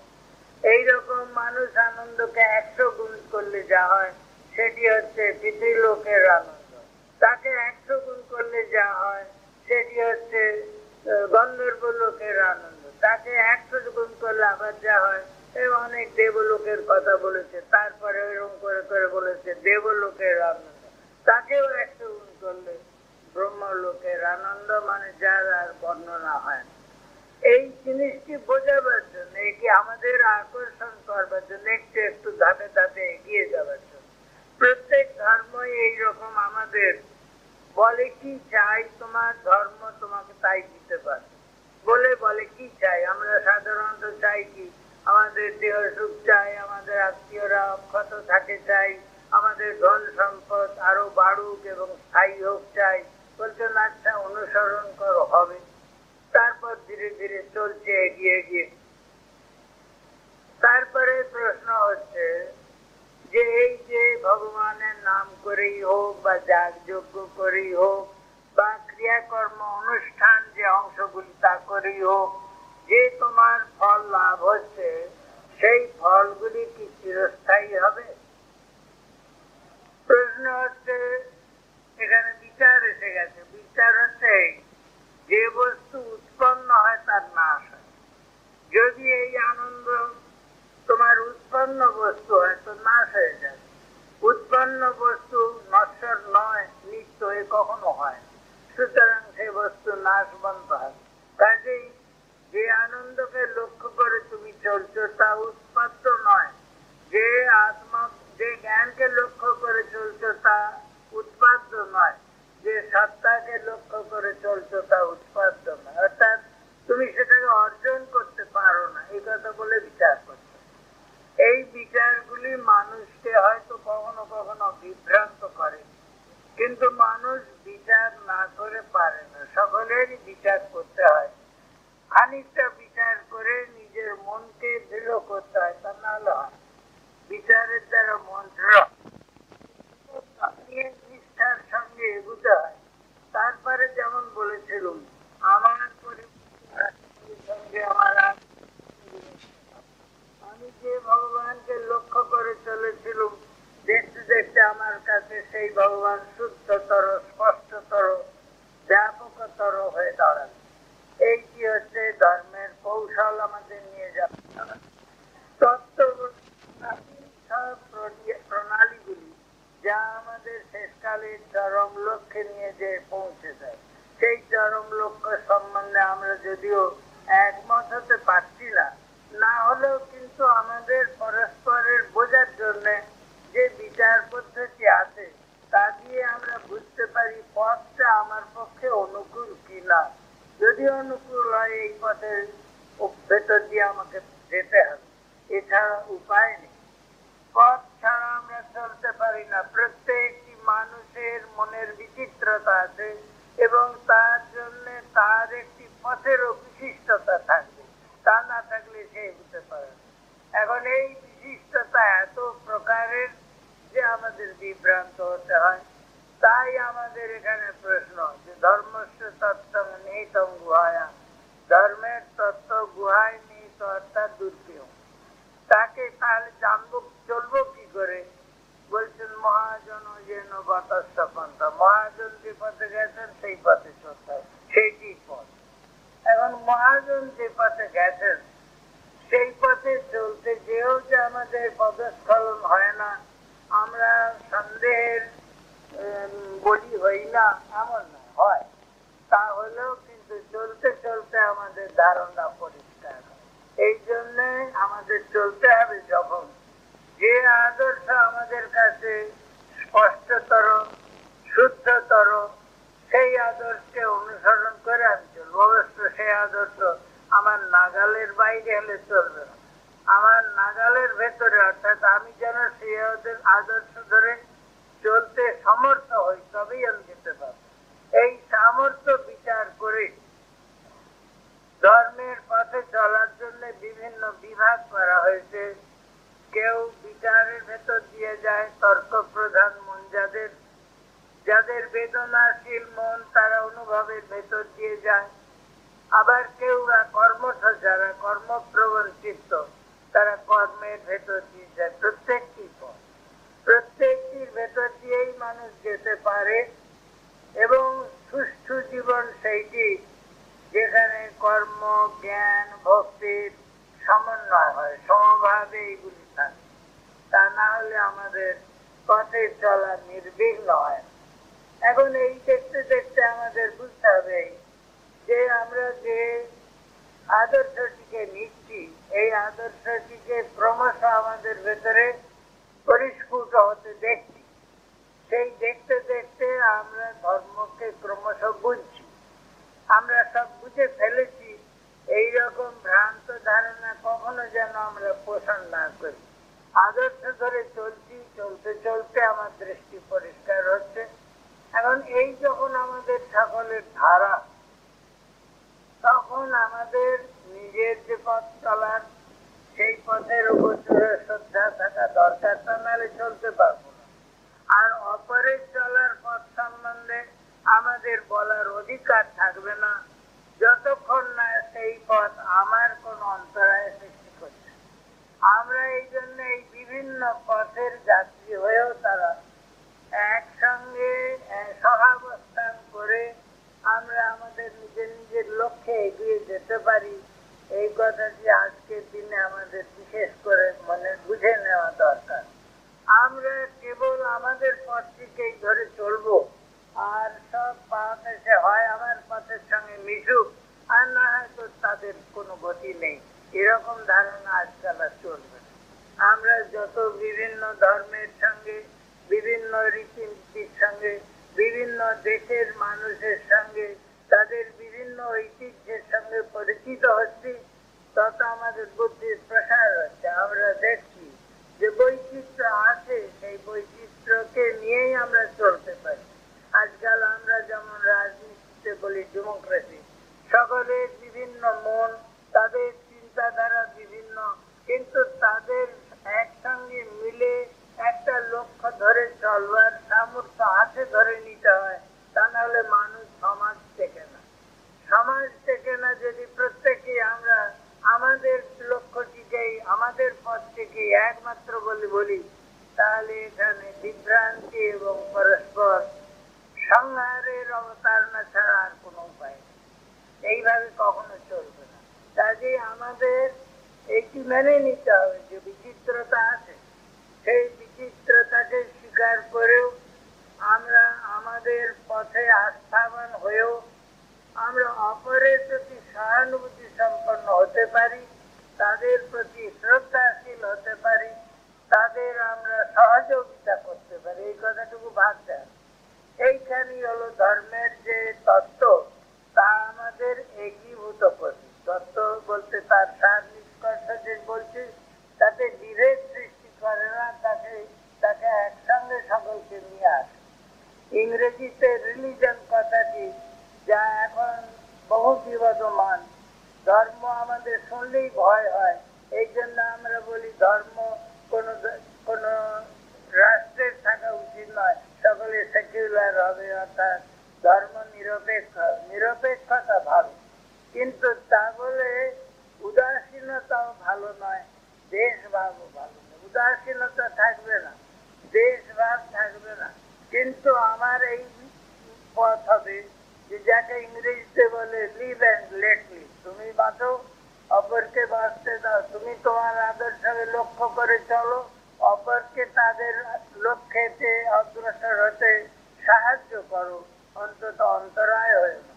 এইরকম মানুষ আনন্দকে 100 গুণ করলে যা হয় সেটি হচ্ছে পিতৃলোকের আনন্দ। তাকে 100 গুণ করলে যা হয় সেটি হচ্ছে গন্ধর্ব লোকের আনন্দ। তাকে 100 গুণ করলে আবার যা হয়, অনেক দেবলোকের কথা বলেছে, তারপরে এরকম করে করে বলেছে দেবলোকের আনন্দ। তাকেও 100 গুণ করলে ব্রহ্মলোকের আনন্দ, মানে যার আর বর্ণনা হয় না। এই জিনিসটি বোঝাবার জন্য, একে আমাদের আকর্ষণ করবার জন্য, একটু একটু ধাপে ধাপে এগিয়ে যাবার জন্য প্রত্যেক ধর্মই এইরকম আমাদের বলে কি চাই, তোমার ধর্ম তোমাকে তাই দিতে পারে বলে কি চাই। আমরা সাধারণত চাই কি, আমাদের দেহ সুখ চাই, আমাদের আত্মীয়রা অক্ষত থাকে চাই, আমাদের ধন সম্পদ আরো বাড়ুক এবং স্থায়ী হোক চাই। বলছেন আচ্ছা অনুসরণ করো, হবে। তারপর ধীরে ধীরে চলছে এগিয়ে গিয়ে। তারপরে প্রশ্ন হচ্ছে যে এই যে ভগবানের নাম করেই হোক বা যাগযজ্ঞ করেই হোক বা ক্রিয়াকর্ম অনুষ্ঠান যে অংশগুলি তা করেই হোক, যে তোমার ফল লাভ হচ্ছে, সেই ফলগুলি কি চিরস্থায়ী হবে? প্রশ্ন হচ্ছে, এখানে বিচার এসে গেছে। বিচার হচ্ছে যে বস্তু উৎপন্ন হয় তার নাশ হয়। যদি এই আনন্দ তোমার উৎপন্ন বস্তু হয় তো নাশ হয়ে যাবে। উৎপন্ন বস্তু নশ্বর নয়, নিত্য, এ কখনো হয়। সুতরাং সেই বস্তু নাশবন্ত হয়। কাজেই যে আনন্দকে লক্ষ্য করে তুমি চলছো তা উৎপাদ্য নয়। যে যে জ্ঞানকে লক্ষ্য করে চলছো তা উৎপাদ্য নয়। যে সত্তাকে লক্ষ্য করে চলছো তা উৎপাদ্য নয়। অর্থাৎ তুমি সেটাকে অর্জন করতে পারো না, এই কথা বলে বিচার করছো। এই বিচারগুলি মানুষকে হয়তো কখনো কখনো বিভ্রান্ত করে, কিন্তু মানুষ বিচার না করে পারে না। সকলেরই বিচার করতে হয়, খানিকটা বিচার করে নিজের মনকে দৃঢ় করতে হয়, তা নাহলে হয়। বিচারের দ্বারা মন দৃঢ়, নিষ্ঠার সঙ্গে এগুতে হয়। তারপরে যেমন বলেছিলাম, আমার সঙ্গে আমি যে ভগবানকে লক্ষ্য করে চলেছিলাম, দেখতে দেখতে আমার কাছে সেই ভগবান শুদ্ধতর, স্পষ্টতর, ব্যাপকতর হয়ে দাঁড়াল। এইটি হচ্ছে ধর্মের কৌশল, আমাদের নিয়ে যাবে তত্ত্ব প্রণালীগুলি, যা আমাদের শেষকালের চরম লক্ষ্যে নিয়ে যে পৌঁছে দেয়। সেই চরম লক্ষ্য সম্বন্ধে আমরা যদিও একমত হতে পারছি না, না হলেও কিন্তু আমাদের পরস্পরের বোঝার জন্য যে বিচার পদ্ধতি আছে তা দিয়ে আমরা বুঝতে পারি পথটা আমার পক্ষে অনুকূল কিনা। যদি অনুকূল হয় এই পথের ভেতর দিয়ে আমাকে যেতে হবে, এছাড়া উপায় নেই। পথ ছাড়া আমরা চলতে পারি না। প্রত্যেকটি মানুষের মনের বিচিত্রতা আছে এবং তার জন্য তার একটি পথেরও বিশিষ্টতা থাকবে, তা না থাকলে সে হতে পারে না। এখন এই বিশিষ্টতা এত প্রকারের যে আমাদের বিভ্রান্ত হতে হয়। তাই আমাদের এখানে প্রশ্ন যে ধর্মস্য তত্ত্ব নিহিতং গুহায়া, ধর্মের তত্ত্ব গুহায় নিহিত অর্থাৎ দুর্গেয়। তাকে তাহলে জানবো, চলবো কি করে? বলছেন মহাজন যেন বাতাস্য পন্থা, মহাজন যে পথে গেছেন সেই পথে চলতে হবে, সেইটি পথ। এখন মহাজন যে পথে গেছেন সেই পথে চলতে যেও যে আমাদের পদস্খলন হয় না, আমরা সন্দেহের বলি হই না এমন না, হয়। তাহলেও কিন্তু চলতে চলতে আমাদের ধারণা পরিষ্কার হয়। এই জন্য আমাদের চলতে হবে যখন যে আদর্শ আমাদের কাছে স্পষ্টতর, শুদ্ধতর, সেই আদর্শকে অনুসরণ করে আমি চলবো। অবশ্য সেই আদর্শ আমার নাগালের বাইরে হলে চলবে না, আমার নাগালের ভেতরে, অর্থাৎ আমি যেন সেই আদর্শ ধরে চলতে সমর্থ হই, তবেই আমি যেতে পারবো। এই সামর্থ্য বিচার করে ধর্মের পথে চলার জন্য বিভিন্ন বিভাগ করা হয়েছে। কেউ বিচারের ভেতর দিয়ে যায়, তর্ক প্রধান মন যাদের, যাদের বেদনাশীল মন তারা অনুভবের ভেতর দিয়ে যায়। আবার কেউ কর্মঠ, যারা কর্মপ্রবণ চিত্ত তারা কর্মের ভেতর দিয়ে যায়। প্রত্যেকটি পথ, প্রত্যেকটির ভেতর দিয়েই মানুষ যেতে পারে এবং সুষ্ঠু জীবন সেইটি যেখানে কর্ম, জ্ঞান, ভক্তির সমন্বয় হয়, সমভাবে এইগুলি থাকে। তা না হলে আমাদের পথে চলা নির্বিঘ্ন হয়। এখন এই দেখতে দেখতে আমাদের বুঝতে হবে যে আমরা যে আদর্শটিকে নিচ্ছি, এই আদর্শটিকে ক্রমশ আমাদের ভেতরে পরিস্ফুট হতে দেখছি। সেই দেখতে দেখতে আমরা ধর্মকে ক্রমশ বুঝছি। আমরা সব বুঝে ফেলেছি, এইরকম ভ্রান্ত ধারণা কখনো যেন আমরা পোষণ না করি। আদর্শ ধরে চলছি, চলতে চলতে আমার দৃষ্টি পরিষ্কার হচ্ছে। এখন এই যখন আমাদের সকলের ধারা, তখন আমাদের নিজের যে পথ চলার সেই পথের উপর শ্রদ্ধা থাকা দরকার, তা নাহলে চলতে পারবো না। আর অপরের চলার পথ সম্বন্ধে আমাদের বলার অধিকার থাকবে না যতক্ষণ না সেই পথ আমার কোন অন্তরায় সৃষ্টি করছে। আমরা এই জন্য এই বিভিন্ন পথের যাত্রী হয়েও তারা একসঙ্গে সহাবস্থান করে আমরা আমাদের নিজের নিজের লক্ষ্যে এগিয়ে যেতে পারি। এই কথাটি আজকের দিনে আমাদের বিশেষ করে মনে বুঝে নেওয়া দরকার। আমরা কেবল আমাদের পথটিকেই ধরে চলবো, আর সব পথ এসে হয় আমার পথের সঙ্গে মিশুক, আর না হয়তো তাদের কোনো গতি নেই, এরকম ধারণা আজকাল আর চলবে না। আমরা যত বিভিন্ন ধর্মের সঙ্গে, বিভিন্ন রীতিনীতির সঙ্গে, বিভিন্ন দেশের মানুষের সঙ্গে, তাদের বিভিন্ন ঐতিহ্যের সঙ্গে পরিচিত হচ্ছি, তত আমাদের বুদ্ধির প্রসার হচ্ছে। আমরা দেখছি যে বৈচিত্র্য আছে, সেই বৈচিত্র্যকে নিয়েই আমরা চলতে পারি। আজকাল আমরা যেমন রাজনীতিতে বলি ডেমোক্রেসি, সকলের বিভিন্ন মন, তাদের চিন্তাধারা বিভিন্ন, কিন্তু তাদের একসঙ্গে মিলে একটা লক্ষ্য ধরে চলবার সামর্থ্য আছে, ধরে নিতে হয়। তা নাহলে মানুষ সমাজ থেকে না, সমাজ থেকে না। যদি প্রত্যেকে আমরা আমাদের লক্ষ্যটিকেই, আমাদের পথটিকেই একমাত্র বলি, তাহলে এখানে বিভ্রান্তি এবং পরস্পর সংহারের অবতারণা ছাড়া আর কোনো উপায় নেই। এইভাবে কখনো চলবে না। কাজে আমাদের এইটি মেনে নিতে হবে যে বিচিত্রতা আছে, সেই বিচিত্রতাকে স্বীকার করেও আমরা আমাদের পথে আস্থাবান হয়েও আমরা অপরের প্রতি সহানুভূতি সম্পন্ন হতে পারি, তাদের প্রতি শ্রদ্ধাশীল হতে পারি, তাদের আমরা সহযোগিতা করতে পারি। এই কথাটুকু ভাবতে হবে। এইখানেই হলো ধর্মের যে তত্ত্ব, তা আমাদের একীভূত করছি। তত্ত্ব বলতে তার সার নিষ্কর্ষ যে বলছি, তাতে বিভেদ সৃষ্টি করে না, তাকে একসঙ্গে সকলকে নিয়ে আসে। ইংরেজিতে রিলিজন কথাটি, যা এখন বহু বিবদমান, ধর্ম আমাদের শুনলেই ভয় হয়। এই জন্য আমরা বলি ধর্ম কোন রাষ্ট্রের থাকা উচিত নয়, সকলে সেকুলার হবে, অর্থাৎ ধর্ম নিরপেক্ষতা ভালো। কিন্তু তা বলে উদাসীনতাও ভালো নয়, দেশভাবও ভালো নয়। উদাসীনতা থাকবে না, দেশভাব থাকবে না, কিন্তু আমার এই পথ হবে যে যাকে ইংরেজিতে বলে লিভ অ্যান্ড লেট লিভ। তুমি বাঁচো, অপরকে বাঁচতে দাও। তুমি তোমার আদর্শকে লক্ষ্য করে চলো, অপরকে তাদের লক্ষ্যেতে অগ্রসর হতে সাহায্য করো, অন্তত অন্তরায় হয়ে না।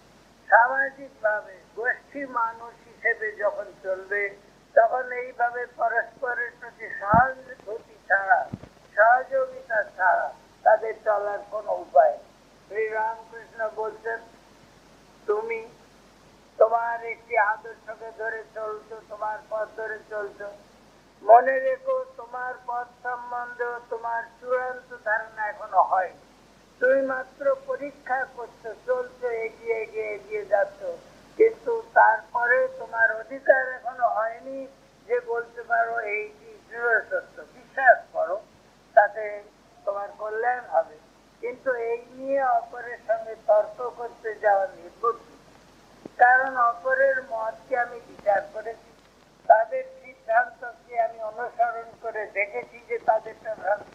সামাজিক ভাবে গোষ্ঠী মানুষ হিসেবে যখন চলবে, তখন এইভাবে পরস্পরের প্রতি সহানুভূতি ছাড়া, সহযোগিতা ছাড়া তাদের চলার কোনো উপায় নেই। শ্রীরামকৃষ্ণ বলছেন, তুমি তোমার একটি আদর্শকে ধরে চলছো, তোমার পথ ধরে চলছো, মনে রেখো তোমার পথ সম্বন্ধে তোমার চূড়ান্ত ধারণা এখনো হয়নি। তুমি মাত্র পরীক্ষা করছো, চলছো, এগিয়ে এগিয়ে এগিয়ে যাচ্ছ, কিন্তু তারপরে তোমার অধিকার এখনো হয়নি যে বলতে পারো এইটি দৃঢ় সত্য। বিশ্বাস করো, তাতে তোমার কল্যাণ হবে। কিন্তু এই নিয়ে অপরের সঙ্গে তর্ক করতে যাওয়া নির্বুদ্ধ। কারণ অপরের মতকে আমি বিচার করেছি, তাদের সিদ্ধান্তকে আমি অনুসরণ করে দেখেছি যে তাদেরটা ভ্রান্ত।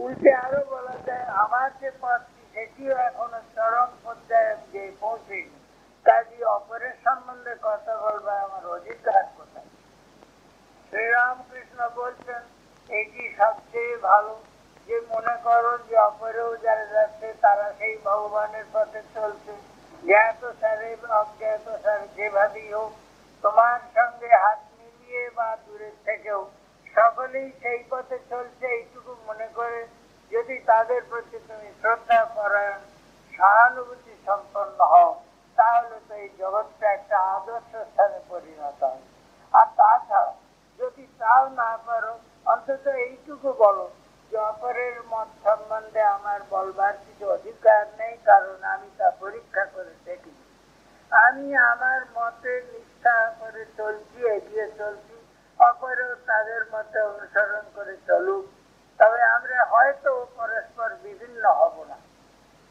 উল্টে আরো বলা যায়, আমার যে পথটি সেটিও এখনো চরম পর্যায়ে যে পৌঁছেনি, কাজী অপরের সম্বন্ধে কথা বলবে আমার অধিকার কোথায়? শ্রীরামকৃষ্ণ বলছেন, এটি সবচেয়ে ভালো যে মনে করো যে অপরেও যারা যাচ্ছে তারা সেই ভগবানের পথে চলছে। জ্ঞাত সারে অজ্ঞাত সারে যেভাবেই হোক, তোমার সঙ্গে হাত মিলিয়ে বা দূরের থেকেও সকলেই সেই পথে চলছে, এইটুকু মনে করে যদি তাদের প্রতি তুমি শ্রদ্ধা পরায়ণ, সহানুভূতি সম্পন্ন হও, তাহলে তো এই জগৎটা একটা আদর্শ স্থানে পরিণত হয়। আর তাছাড়া যদি তাও না পারো, অন্তত এইটুকু বলো যে অপরের মত সম্বন্ধে আমার বলবার কিছু অধিকার নেই, কারণ আমি তা পরীক্ষা করে দেখি। আমি আমার মতে নিষ্ঠা করে চলছি, এগিয়ে চলছি, অপরেও তাদের মতে অনুসরণ করে চলুক। তবে আমরা হয়তো পরস্পর বিভিন্ন হব না।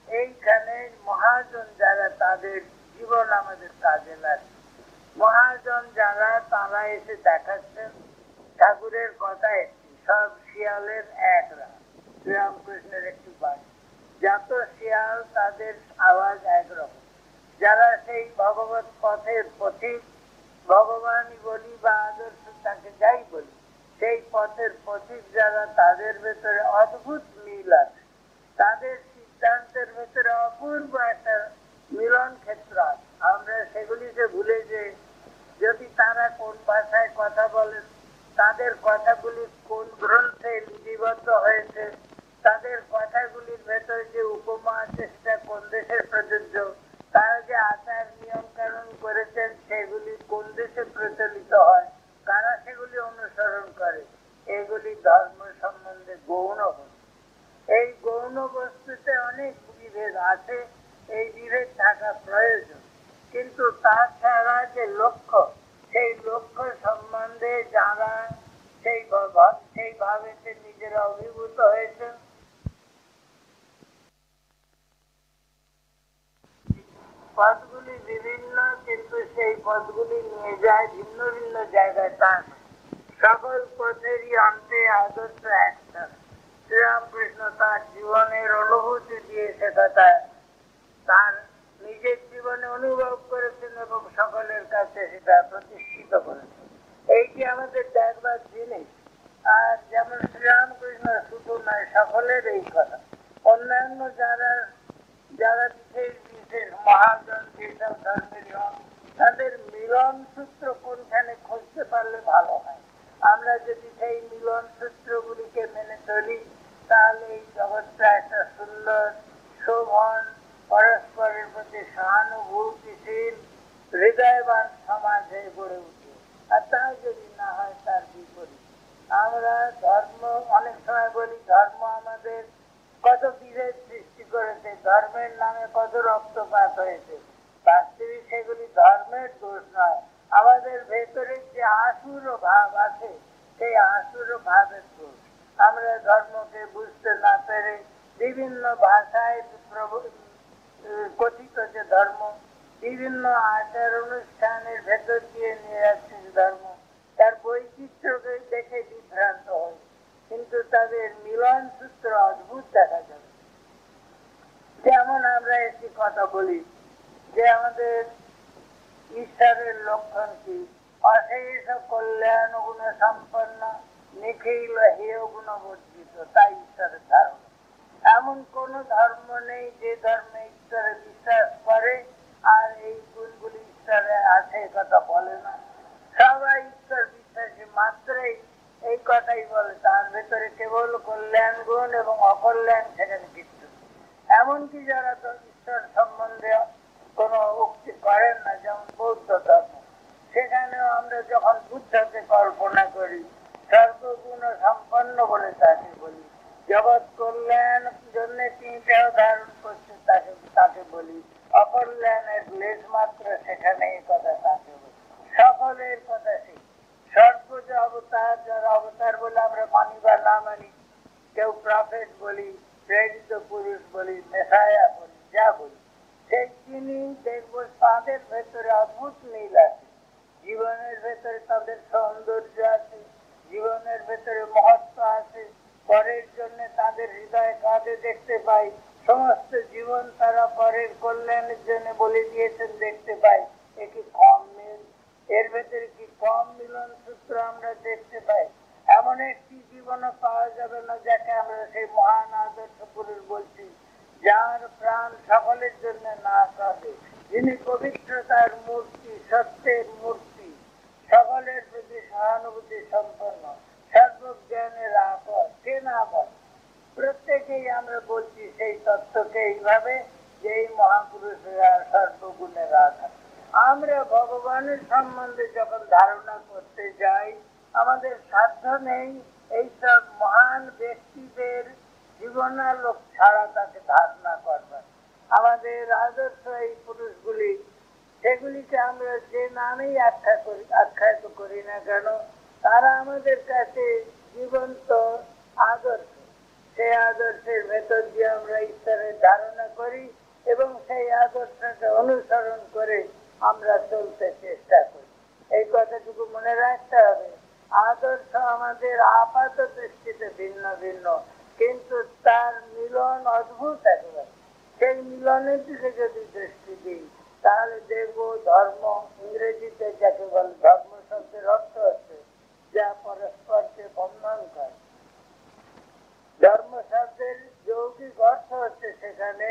এইখানে মহাজন যারা, তাদের জীবন আমাদের কাজে লাগে। মহাজন যারা, তারা এসে দেখাচ্ছেন ঠাকুরের কথা একটি, সব শিয়ালের এক রাত। শ্রীরামকৃষ্ণের একটি বাণী, যত শিয়াল তাদের আওয়াজ একরকম। যারা সেই ভগবত পথের পথিক, ভগবানই বলি বা আদর্শ তাকে যাই বলি, সেই পথের পথিক যারা, তাদের ভেতরে অদ্ভুত মিল আছে। তাদের সিদ্ধান্তের ভেতরে অপূর্ব একটা মিলন ক্ষেত্র আছে। আমরা সেগুলিকে ভুলে যে যদি তারা কোন ভাষায় কথা বলেন, তাদের কথাগুলি কোন গ্রন্থে লিপিবদ্ধ হয়েছে, তাদের কথাগুলির ভেতরে যে উপমা আছে সেটা কোন দেশের প্রযোজ্য, তারা যে আচার নিয়ম কানুন করেছেন সেগুলি কোন দেশে প্রচলিত হয়, কারা সেগুলি অনুসরণ করে, এগুলি ধর্ম সম্বন্ধে গৌণ বস্তু। এই গৌণ বস্তুতে অনেক বিভেদ আছে, এই বিভেদ থাকা প্রয়োজন। কিন্তু তাছাড়া যে লক্ষ্য, সেই লক্ষ্য সম্বন্ধে যারা সেইভাবে নিজেরা অভিভূত হয়েছেন, পথগুলি বিভিন্ন, কিন্তু সেই পথগুলি নিয়ে যায় ভিন্ন ভিন্ন জায়গায়। তা সকল পথেরই অন্তে আদর্শ একটা। শ্রীরামকৃষ্ণ তার জীবনের অনুভূতি দিয়ে সে কথা তার নিজের জীবনে অনুভব করেছেন এবং সকলের কাছে সেটা প্রতিষ্ঠিত করেছেন। এইটি আমাদের দেখবার জিনিস। আর যেমন শ্রীরামকৃষ্ণ শুধু নয়, সকলের এই কথা। অন্যান্য যারা যারা বিশেষ বিশেষ মহাজন যেসব ধর্মের হন, তাদের মিলন সূত্র কোনখানে খুঁজতে পারলে ভালো হয়। আমরা যদি সেই মিলন সূত্রগুলিকে মেনে চলি, তাহলে এই জগৎটা একটা সুন্দর, শোভন, পরস্পরের প্রতি সহানুভূতিশীল, হৃদয়বান সমাজ হয়ে গড়ে উঠে, আর তা যদি না হয় তার বিপরীত। আমরা ধর্ম অনেক সময় বলি ধর্ম আমাদের কত বিভেদ সৃষ্টি করেছে, ধর্মের নামে কত রক্তপাত হয়েছে। বাস্তবিক সেগুলি ধর্মের দোষ নয়, আমাদের ভেতরে যে আসুর ভাব আছে সেই আসুর ভাবের দোষ। আমরা ধর্মকে বুঝতে না পেরে বিভিন্ন ভাষায় কথিত যে ধর্ম, বিভিন্ন আচার অনুষ্ঠানের ভেতর দিয়ে নিয়ে যাচ্ছে ধর্ম, তার বৈচিত্র্যকে দেখে বিভ্রান্ত হয়, কিন্তু তাদের মিলন সূত্র অদ্ভুত দেখা যাবে। যেমন আমরা একটি কথা বলি যে আমাদের ঈশ্বরের লক্ষণ কি? অশেষ কল্যাণ গুণ সম্পন্ন, নিখিল হেয় গুণ বর্জিত, তাই ঈশ্বরের ধারণা। এমন কোন ধর্ম নেই যে ধর্মে ঈশ্বরে বিশ্বাস করে আর এই গুণগুলি ঈশ্বরে আছে কথা বলে না। সবাই ঈশ্বর বিশ্বাসী মাত্রই এই কথাই বলে, তার ভেতরে কেবল কল্যাণ গুণ এবং অকল্যাণ সেখানে কিছু। এমনকি যারা তো ঈশ্বর সম্বন্ধে কোনো উক্তি করেন না, যেমন বৌদ্ধ ধর্ম, সেখানেও আমরা যখন বুদ্ধকে কল্পনা করি সর্বগুণ সম্পন্ন বলে তাকে বলি, জগৎ কল্যাণ জন্য তিনি দেহ ধারণ করছে তাকে বলি, অকল্যাণের লেশ মাত্র সেখানে এই কথা তাকে বলি। সকলের কথা সেই সর্বজ অবতার, যার অবতার বলে আমরা মানি বা না মানি, কেউ প্রফেট বলি, প্রেরিত পুরুষ বলি, মেসায়া বলি, যা বলি, সেই তিনি দেখবো তাদের ভেতরে অদ্ভুত মিল আছে, জীবনের ভেতরে তাদের সৌন্দর্য আছে, জীবনের ভেতরে মহত্ব আছে, পরের জন্য তাদের হৃদয় কাঁধে দেখতে পাই, সমস্ত জীবন তারা পরের কল্যাণের জন্য বলে দিয়েছেন দেখতে পাই। এ কি কম মিল? এর ভেতরে কি কম মিলন সূত্র আমরা দেখতে পাই? এমন একটি জীবনও পাওয়া যাবে না যাকে আমরা সেই মহান আদর্শ পুরুষ বলছি, যার প্রাণ সকলের জন্য না কাঁদে, যিনি পবিত্রতার মূর্তি, সত্যের মূর্তি, সকলের প্রতি সহানুভূতি সম্পন্ন, সর্বজ্ঞানের আকর, কে না বলে? প্রত্যেকেই আমরা বলছি সেই তত্ত্বকে এইভাবে যে এই মহাপুরুষেরা সর্বগুণের আধার। আমরা ভগবানের সম্বন্ধে যখন ধারণা করতে যাই, আমাদের সাধ্য নেই এইসব মহান ব্যক্তিদের জীবনালোক ছাড়া তাকে ধারণা করবার। আমাদের আদর্শ এই পুরুষগুলি, সেগুলিকে আমরা যে নামেই আখ্যায়িত করি না কেন, তারা আমাদের কাছে জীবন্ত আদর্শ। সেই আদর্শের ভেতর দিয়ে আমরা ঈশ্বরের ধারণা করি এবং সেই আদর্শকে অনুসরণ করে আমরা চলতে চেষ্টা করি। এই কথাটুকু মনে রাখতে হবে। আদর্শ আমাদের আপাত দৃষ্টিতে ভিন্ন ভিন্ন, কিন্তু তার মিলন অদ্ভুত একেবারে। সেই মিলনের দিকে যদি দৃষ্টি দিই তাহলে দেখবো ধর্ম, ইংরেজিতে যাকে বলে ধর্ম শব্দের অর্থ হচ্ছে যা পরস্পরকে বন্ধন করে। ধর্ম শব্দের যৌগিক অর্থ হচ্ছে সেখানে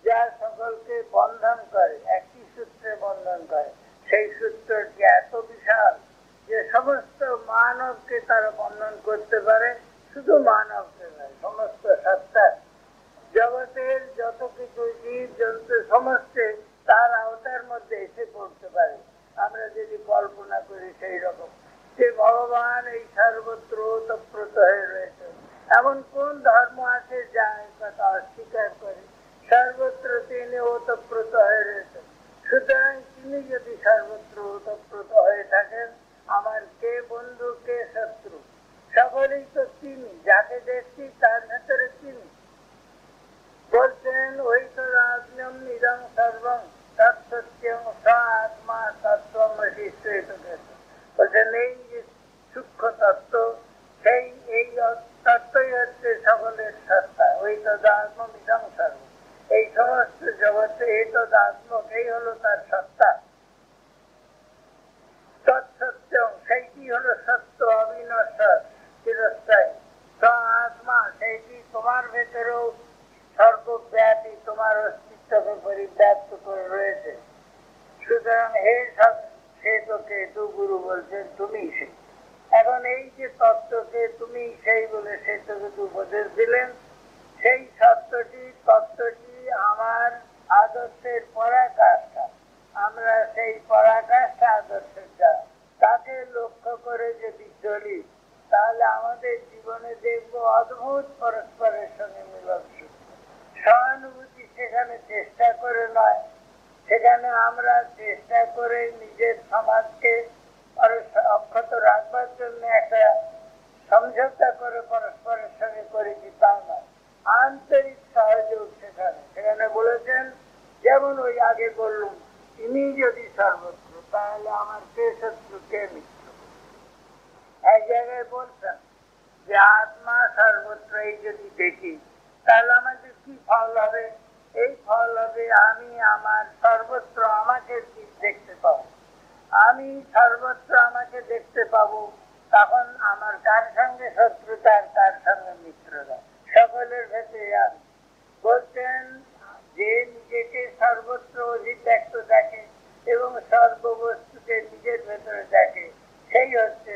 যা সকলকে বন্ধন করে, একটি সূত্রে বন্ধন করে। সেই সূত্রটি এত বিশাল যে সমস্ত মানবকে তারা বন্ধন করতে পারে, শুধু মানবকে নয়, সমস্ত সত্তা, জগতের যত কিছু জীব জন্তু সমস্ত তার আওতার মধ্যে এসে পড়তে পারে। আমরা যদি কল্পনা করি সেই রকম যে ভগবান এই সর্বত্র ওতপ্রোত হয়ে রয়েছে, এমন কোন ধর্ম আছে যা কথা অস্বীকার করে? সর্বত্র তিনি ওতপ্রোত হয়ে রয়েছেন। সুতরাং তিনি যদি সর্বত্র ওতপ্রোত হয়ে থাকেন, আমার কে বন্ধু কে শত্রু? সকলেই তো তিনি, যাকে দেখছি তার ভেতরে তিনি। বলছেন ওই তো রাজনম নিরং সর্বং তৎসত্যং স আত্মা তত্ত্বমসি শ্রেষ্ঠকেশ। বলছেন এই যে সূক্ষ্ম তত্ত্ব, সেই এই তত্ত্বই হচ্ছে সকলের সত্তা। ওই তো আত্ম নিরং সর্বং, এই সমস্ত জগতে এই তো আত্মক, এই হলো তার সত্তা। তৎসত্যং, সেইটি হলো সত্য, অবিনশ্বর, চিরস্থায়ী। স আত্মা, সেইটি তোমার ভেতরেও সর্বব্যাপী, তোমার অস্তিত্বকে পরিব্যাপ্ত করে রয়েছে। সুতরাং হে সব, সে তোকে তু গুরু বলছেন তুমি সেই। এখন এই যে তত্ত্বকে তুমি সেই বলে সে তোকে উপদেশ দিলেন, সেই তত্ত্বটি আমার আদর্শের পরাকাষ্ঠা। আমরা সেই পরাকাষ্ঠা আদর্শের দ্বারা তাকে লক্ষ্য করে যদি চলি, তাহলে আমাদের জীবনে দেখবো অদ্ভুত পরস্পরের সঙ্গে মিলন। সহানুভূতি সেখানে চেষ্টা করে নয়, সেখানে আমরা চেষ্টা করে নিজের সমাজকে অক্ষত রাখবার জন্য একটা সমঝোতা করে পরস্পরের সঙ্গে করেছি, তা নয়। আন্তরিক সহযোগ সেখানে বলেছেন, যেমন ওই আগে বললুম, তিনি যদি সর্বত্র, তাহলে আমার কে শত্রু কে মিত্র। এক জায়গায় বলছেন যে আত্মা সর্বত্র, এই যদি দেখি তাহলে আমাদের কি ফল হবে? এই ফল হবে আমি আমার সর্বত্র আমাকে দেখতে পাবো। আমি সর্বত্র আমাকে দেখতে পাবো, তখন আমার কার সঙ্গে শত্রুতা, কার সঙ্গে মিত্রতা, সকলের ভেতরে আমি। বলছেন যে নিজেকে সর্বত্র অধিব্যক্ত দেখে এবং সর্ববস্তুকে নিজের ভেতরে দেখে, সেই হচ্ছে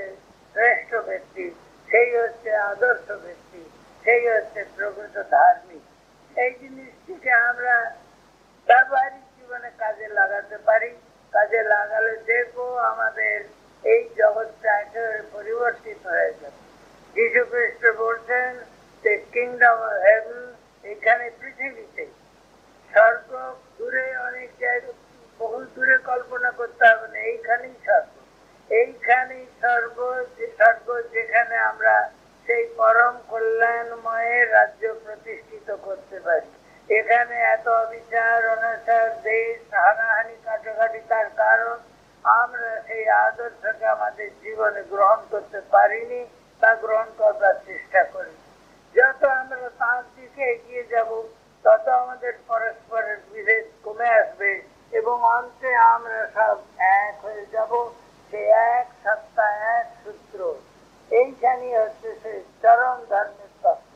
শ্রেষ্ঠ ব্যক্তি, সেই হচ্ছে আদর্শ ব্যক্তি, সেই হচ্ছে প্রকৃত ধার্মিক। এই জিনিসটিকে আমরা ব্যবহারিক জীবনে কাজে লাগাতে পারি। কাজে লাগালে দেখবো আমাদের এই জগৎটা একেবারে পরিবর্তিত হয়ে যাবে। যীশু খ্রিস্ট বলছেন যে কিংডম অফ হেভেন এখানে পৃথিবীতে, স্বর্গ দূরে, অনেক জায়গায় বহু দূরে কল্পনা করতে হবে না, এইখানেই স্বর্গ। এইখানেই স্বর্গ, যে স্বর্গ যেখানে আমরা সেই পরম কল্যাণময়ের রাজ্য প্রতিষ্ঠিত করতে পারি। এখানে এত অবিচার অনাচার, দেশ হানাহানি কাটাকাটি, তার কারণ আমরা সেই আদর্শকে আমাদের জীবনে গ্রহণ করতে পারিনি, তা গ্রহণ করবার চেষ্টা করি। যত আমরা তার দিকে এগিয়ে যাব, তত আমাদের পরস্পরের বিভেদ কমে আসবে এবং অন্তে আমরা সব এক হয়ে যাব। সে এক সত্তা, এক সূত্র, এইখানে হচ্ছে সেই চরম ধর্মের তত্ত্ব।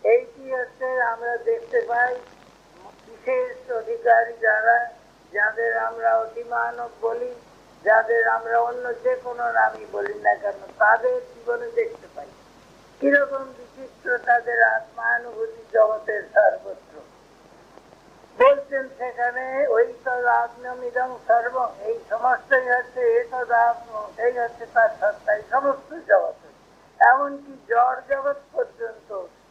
এইটি হচ্ছে আমরা দেখতে পাই বিশেষ অধিকারী যারা, যাদের আমরা অতিমানব বলি, যাদের আমরা অন্য যে কোনো নামই বলি না কেন, তাদের জীবনে দেখতে পাই কিরকম বিচিত্র তাদের আত্মানুভূতি জগতের সর্বত্র। বলছেন সেখানে ওই তদাত্মমিদং সর্বং, এই সমস্তই হচ্ছে এই হচ্ছে তার সত্তা, এই সমস্ত জগতে, এমনকি জড় জগৎ পর্যন্ত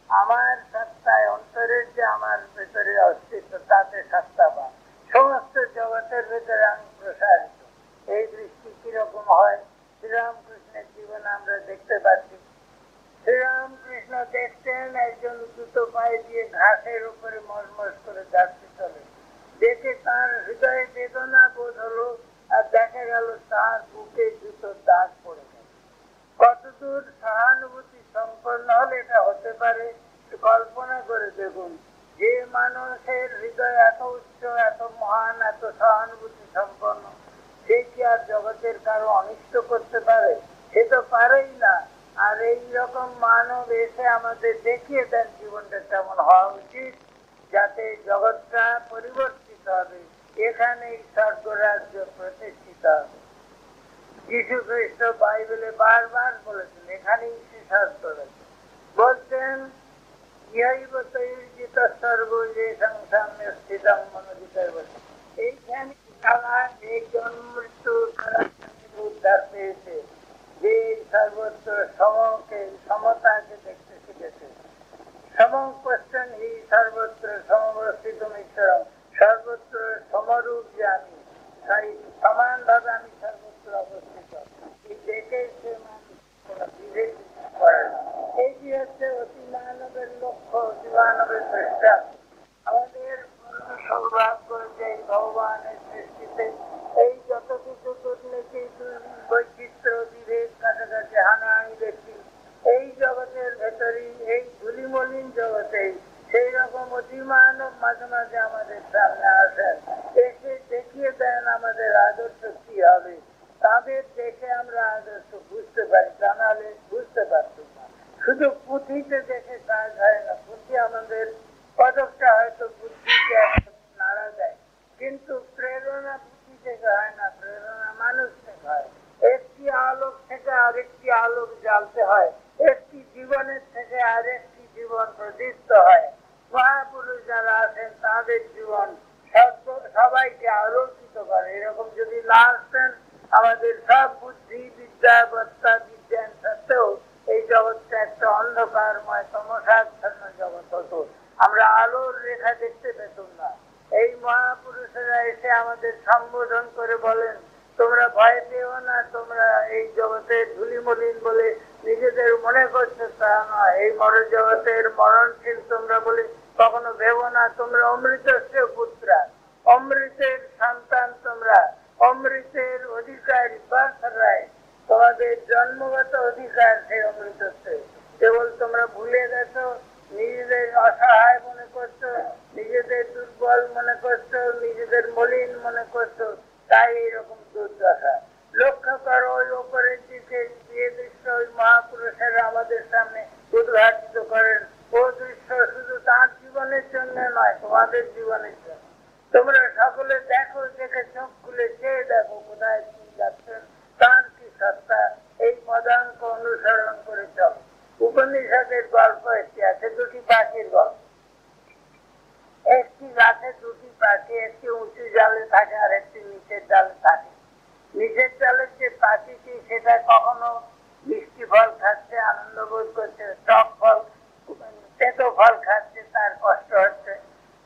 আমার সত্তায়, অন্তরের যে আমার ভেতরে অস্তিত্ব, তাতে সত্তা বা সমস্ত জগতের ভেতরে আমি প্রসারিত। এই দৃষ্টি কিরকম হয় শ্রীরামকৃষ্ণের জীবনে আমরা দেখতে পাচ্ছি। শ্রীরামকৃষ্ণ দেখতেন একজন জুতো পায়ে দিয়ে ঘাসের উপরে মজমজ করে যাচ্ছে চলে, দেখে তার হৃদয়ে বেদনা বোধ হলো, আর দেখা গেল তার বুকে জুতোর দাগ পড়ে গেল। কতদূর সহানুভূতি সম্পন্ন হলে এটা হতে পারে কল্পনা করে দেখুন। যে মানুষের হৃদয় এত উচ্চ, এত মহান, এত সহানুভূতি সম্পন্ন, সে কি আর জগতের কারো অনিষ্ট করতে পারে? সে তো পারেই না। আর এই রকম মানব এসে আমাদের দেখিয়ে দেন জীবনটা কেমন হওয়া উচিত, যাতে জগৎটা পরিবর্তিত হবে, এখানেই স্বর্গরাজ্য প্রতিষ্ঠিত হবে। যীশু খ্রিস্ট বাইবেলে বারবার বলেছেন এখানেই সে স্বর্গরাজ্য। বলছেন ইহাইব তৈর্জিত সর্ব যে সংসাম্য স্থিতম মনোজিতের বলে, এইখানে তারা এই জন্ম মৃত্যু উদ্ধার পেয়েছে, যে সর্বত্র সমতাকে দেখতে শিখেছে। সমং কোশ্চেন হি সর্বত্র সমবস্থিত ঈশ্বর, সর্বত্র সমরূপ যে আমি, সমান ভাবে আমি সর্বত্র অবস্থিত, এই দেখে সে মানুষ কোনো বিভেদ করে না। এইটি হচ্ছে অতি মানবের লক্ষ্য, অতি মানবের চেষ্টা। আমাদের সৌভাগ্য যে ভগবানের সৃষ্টিতে এই যত কিছু দুর্নীতি, বৈচিত্র্য, বিভেদ, কাছাকাছি হানাহানি দেখি, এই জগতের ভেতরেই, এই ধুলিমলিন জগতেই সেই রকম অতিমানব মাঝে মাঝে আমাদের সামনে আসেন, এসে দেখিয়ে দেন আমাদের আদর্শ কি হবে। তাদের দেখে আমরা আদর্শ বুঝতে পারি, তা নাহলে বুঝতে পারতাম না। শুধু পুঁথিতে দেখে কাজ হয় না, পুঁথি আমাদের পদকটা হয়তো বুদ্ধিকে নাড়া দেয়, কিন্তু প্রেরণা পুঁথি থেকে হয় না, প্রেরণা মানুষ থেকে হয়। একটি আলোক থেকে আরেকটি আলোক জ্বালতে হয়, একটি জীবনের থেকে আরেকটি জীবন প্রদীপ্ত হয়। মহাপুরুষ যারা আছেন তাদের জীবন সবাইকে আলোকিত মুক্ত করে। এরকম যদি না আসতেন, আমাদের সব বুদ্ধি বিদ্যা বত্তা বিজ্ঞান সত্ত্বেও এই জগৎটা একটা অন্ধকারময় তমসাচ্ছন্ন জগৎ হতো, আমরা আলোর রেখা দেখতে পেতাম না। এই মহাপুরুষেরা এসে আমাদের সম্বোধন করে বলেন, তোমরা ভয় পেও না, তোমরা এই জগতের ধুলিমলিন বলে নিজেদের মনে করছো তা নয়, এই মরণ জগতের মরণশীল তোমরা বলে কখনো ভেবো না, তোমরা অমৃতস্য পুত্রা, অমৃতের সন্তান, তোমরা অমৃতের অধিকারী, বার্থরাইট, তোমাদের জন্মগত অধিকার সেই অমৃতত্ব। কেবল তোমরা ভুলে গেছো, নিজেদের অসহায় মনে করছো, নিজেদের দুর্বল মনে করছো, নিজেদের মলিন মনে করছো, তাই এইরকম দুর্দশা। লক্ষ্য করো ওই ওপরের দিকে যে দৃশ্য ওই মহাপুরুষেরা আমাদের সামনে উদ্ঘাটিত করেন, ও দৃশ্য শুধু তার জীবনের জন্য নয়, তোমাদের জীবনের জন্য। তোমরা সকলে দেখো, দেখে চোখ খুলে চেয়ে দেখো কোথায় কি যাচ্ছেন, তার কি সত্তা, এই পদাঙ্ক অনুসরণ করে চলো। উপনিষদের গল্প একটি আছে, দুটি পাখির গল্প। একটি গাছে দুটি পাখি, একটি উঁচু জালে থাকে আর একটি নিচের জালে থাকে। নিচের জালের যে পাখিটি, সেটা কখনো মিষ্টি ফল খাচ্ছে, আনন্দ বোধ করছে, টক ফল, তেতো ফল খাচ্ছে, তার কষ্ট হচ্ছে।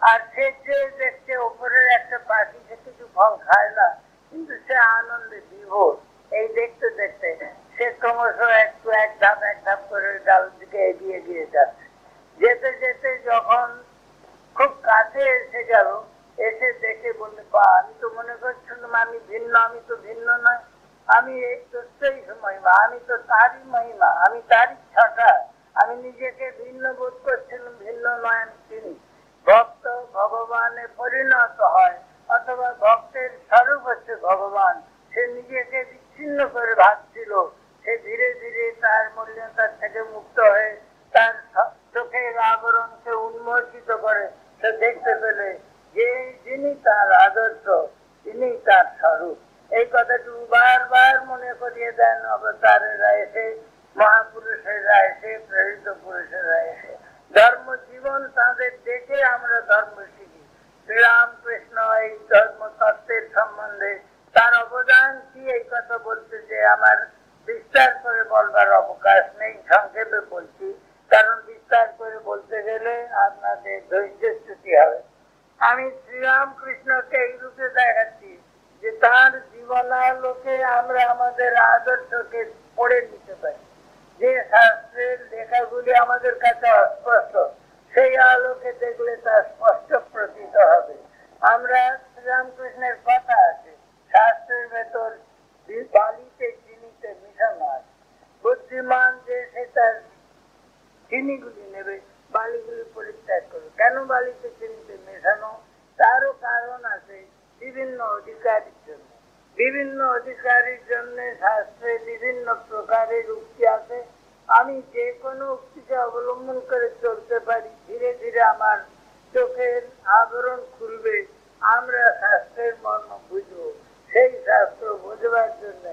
আর সে যে দেখছে ওপরের একটা পাখি, সে কিছু ফল খায় না, কিন্তু সে আনন্দে বিভোর। এই দেখতে দেখতে সে ক্রমশ একটু এক ধাপ করে ডাল দিকে এগিয়ে গিয়ে যাচ্ছে। যেতে যেতে যখন খুব কাছে এসে গেল, এসে দেখে বললে, বা আমি তো মনে করছিলাম আমি ভিন্ন, আমি তো ভিন্ন নয়, আমি এই তথ্যই মহিমা, আমি তো তারই মহিমা, আমি তারই ছাটা, আমি নিজেকে ভিন্ন বোধ করছিলাম, ভিন্ন নয় আমি চিনি। ভক্ত ভগবানে পরিণত হয়, অথবা ভক্তের স্বরূপ হচ্ছে ভগবান। সে নিজেকে বিচ্ছিন্ন করে ভাবছিল, সে ধীরে ধীরে তার মলিনতার থেকে মুক্ত হয়ে তার চোখের আবরণকে উন্মোচিত করে সে দেখতে পেলে যে যিনি তার আদর্শ, তিনি তার স্বরূপ। এই কথাটি বারবার মনে করিয়ে দেন অবতারেরা এসে, মহাপুরুষেরা এসে, প্রেরিত পুরুষেরা এসে। ধর্ম জীবন তাদের দেখে আমরা ধর্ম শিখি। শ্রীরামকৃষ্ণ এই ধর্ম তত্ত্বের সম্বন্ধে তার অবদান কি, এই কথা বলতে যে আমার বিস্তার করে বলবার অবকাশ নেই, সংক্ষেপে বলছি, কারণ বিস্তার করে বলতে গেলে আপনাদের ধৈর্যচ্যুতি হবে। আমি শ্রীরামকৃষ্ণকে এই রূপে দেখাচ্ছি যে তার জীবনালোকে আমরা আমাদের আদর্শকে পড়ে নিতে পারি। যে শাস্ত্রের লেখাগুলি আমাদের কাছে অস্পষ্ট, সেই আলোকে দেখলে তা স্পষ্ট প্রতীত হবে। আমরা শ্রীরামকৃষ্ণের কথা আছে, শাস্ত্রের ভেতর বালিতে চিনিতে মিশানো আছে। বুদ্ধিমান যে সে তার চিনিগুলি নেবে, বালিগুলি পরিত্যাগ করবে। কেন বালিতে চিনিতে মেশানো? তারও কারণ আছে, বিভিন্ন অধিকারীর জন্য। বিভিন্ন অধিকারীর জন্য শাস্ত্রে বিভিন্ন প্রকারের উক্তি আছে। আমি যে কোনো উক্তিকে অবলম্বন করে চলতে পারি, ধীরে ধীরে আমার চোখের আবরণ খুলবে, আমরা শাস্ত্রের মর্ম বুঝব। সেই শাস্ত্র বোঝবার জন্য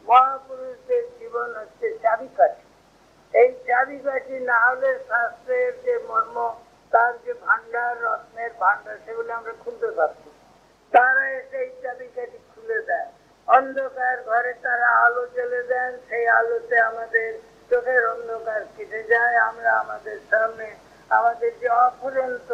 মহাপুরুষদের জীবন হচ্ছে চাবিকাঠি। এই চাবিকাঠি না হলে শাস্ত্রের যে মর্ম, তার যে ভান্ডার, রত্নের ভান্ডার, সেগুলো আমরা খুলতে পারছি। তারা এসে এই চাবিকাঠি খুলে দেন, অন্ধকার ঘরে তারা আলো জ্বেলে দেন, সেই আলোতে আমাদের চোখের অন্ধকার কেটে যায়। আমরা আমাদের সামনে আমাদের যে অফুরন্ত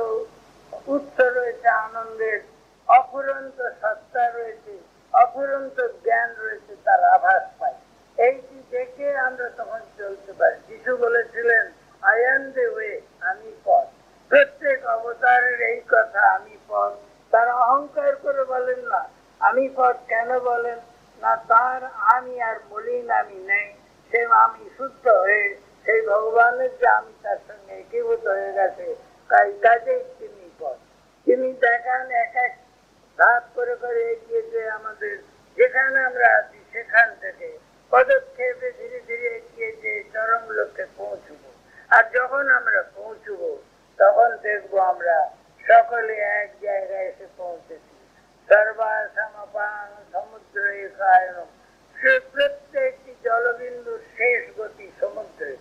উৎস রয়েছে আনন্দের, অফুরন্ত সত্তা রয়েছে, অফুরন্ত জ্ঞান রয়েছে, তার আভাস পাই। এইটি দেখে আমরা তখন চলতে পারি। যিশু বলেছিলেন, আই এম দ্য ওয়ে, আমি পথ। প্রত্যেক অবতারের এই কথা, আমি পথ। তার অহংকার করে বলেন না। আমি পথ কেন বলেন না? তার আমি আর মলিন আমি নেই, সে আমি শুদ্ধ হয়ে সেই ভগবানের যে আমি তার সঙ্গে একীভূত হয়ে গেছে, তাই কাজেই তিনি পথ। তিনি দেখান এক এক ধাপ করে করে এগিয়ে যে আমাদের যেখানে আমরা আছি সেখান থেকে পদক্ষেপে ধীরে ধীরে এগিয়ে যে চরম লক্ষ্যে পৌঁছবো। আর যখন আমরা পৌঁছবো, তখন দেখবো আমরা সকলে এক জায়গায় এসে পৌঁছেছি। সর্বাসমাপান সমুদ্র একায়ন, সে প্রত্যেকটি জলবিন্দুর শেষ গতি সমুদ্রে।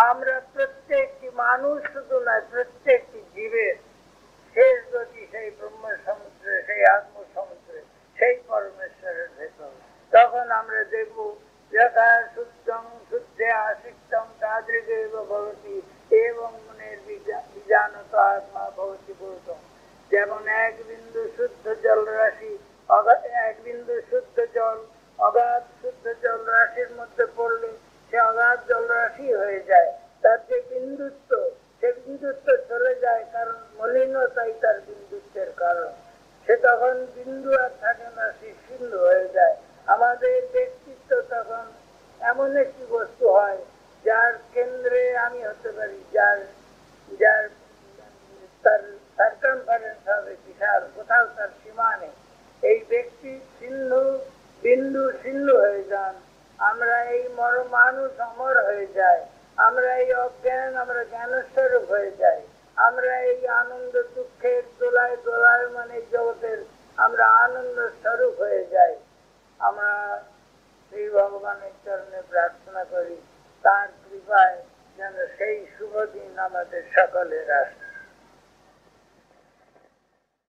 আমরা প্রত্যেকটি মানুষ শুধু নয়, প্রত্যেকটি জীবের শেষ গতি সেই ব্রহ্ম সমুদ্রে, সেই আত্ম সমুদ্রে। সেই পরমেশ্বরের ভেতর। তখন আমরা দেখব যথা শুদ্ধং শুদ্ধে আসিক্তম তাদৃগেব ভবতি এবং মনের বিজানত আত্মা ভবতি ভূতম। যেমন এক বিন্দু শুদ্ধ জল রাশি, এক বিন্দু শুদ্ধ জল অগাধ শুদ্ধ জল রাশির মধ্যে পড়লে সে অগাধ জল রাশি হয়ে যায়। তার যে বিন্দুত্ব, সে বিন্দুত্ব চলে যায়, কারণ মলিনতাই তার বিন্দুত্বের কারণ। সে তখন বিন্দু আর থাকে না, সে সিন্ধু হয়ে যায়। আমাদের ব্যক্তিত্ব তখন এমন একটি বস্তু হয় যার কেন্দ্রে আমি হতে পারি, যার যার তার সার্কামফারেন্স হবে বিশাল, কোথাও তার সীমা নেই। এই ব্যক্তি সিন্ধু বিন্দু সিন্ধু হয়ে যান, আমরা এই মানুষ অমর হয়ে যায়, আমরা এই অজ্ঞান আমরা জ্ঞানস্বরূপ হয়ে যাই, আমরা এই আনন্দ দুঃখের দোলায় দোলায় মানে জগতের আমরা আনন্দ স্বরূপ হয়ে যাই। আমরা শ্রী ভগবানের চরণে প্রার্থনা করি তার কৃপায় যেন সেই শুভ দিন আমাদের সকলের আসে।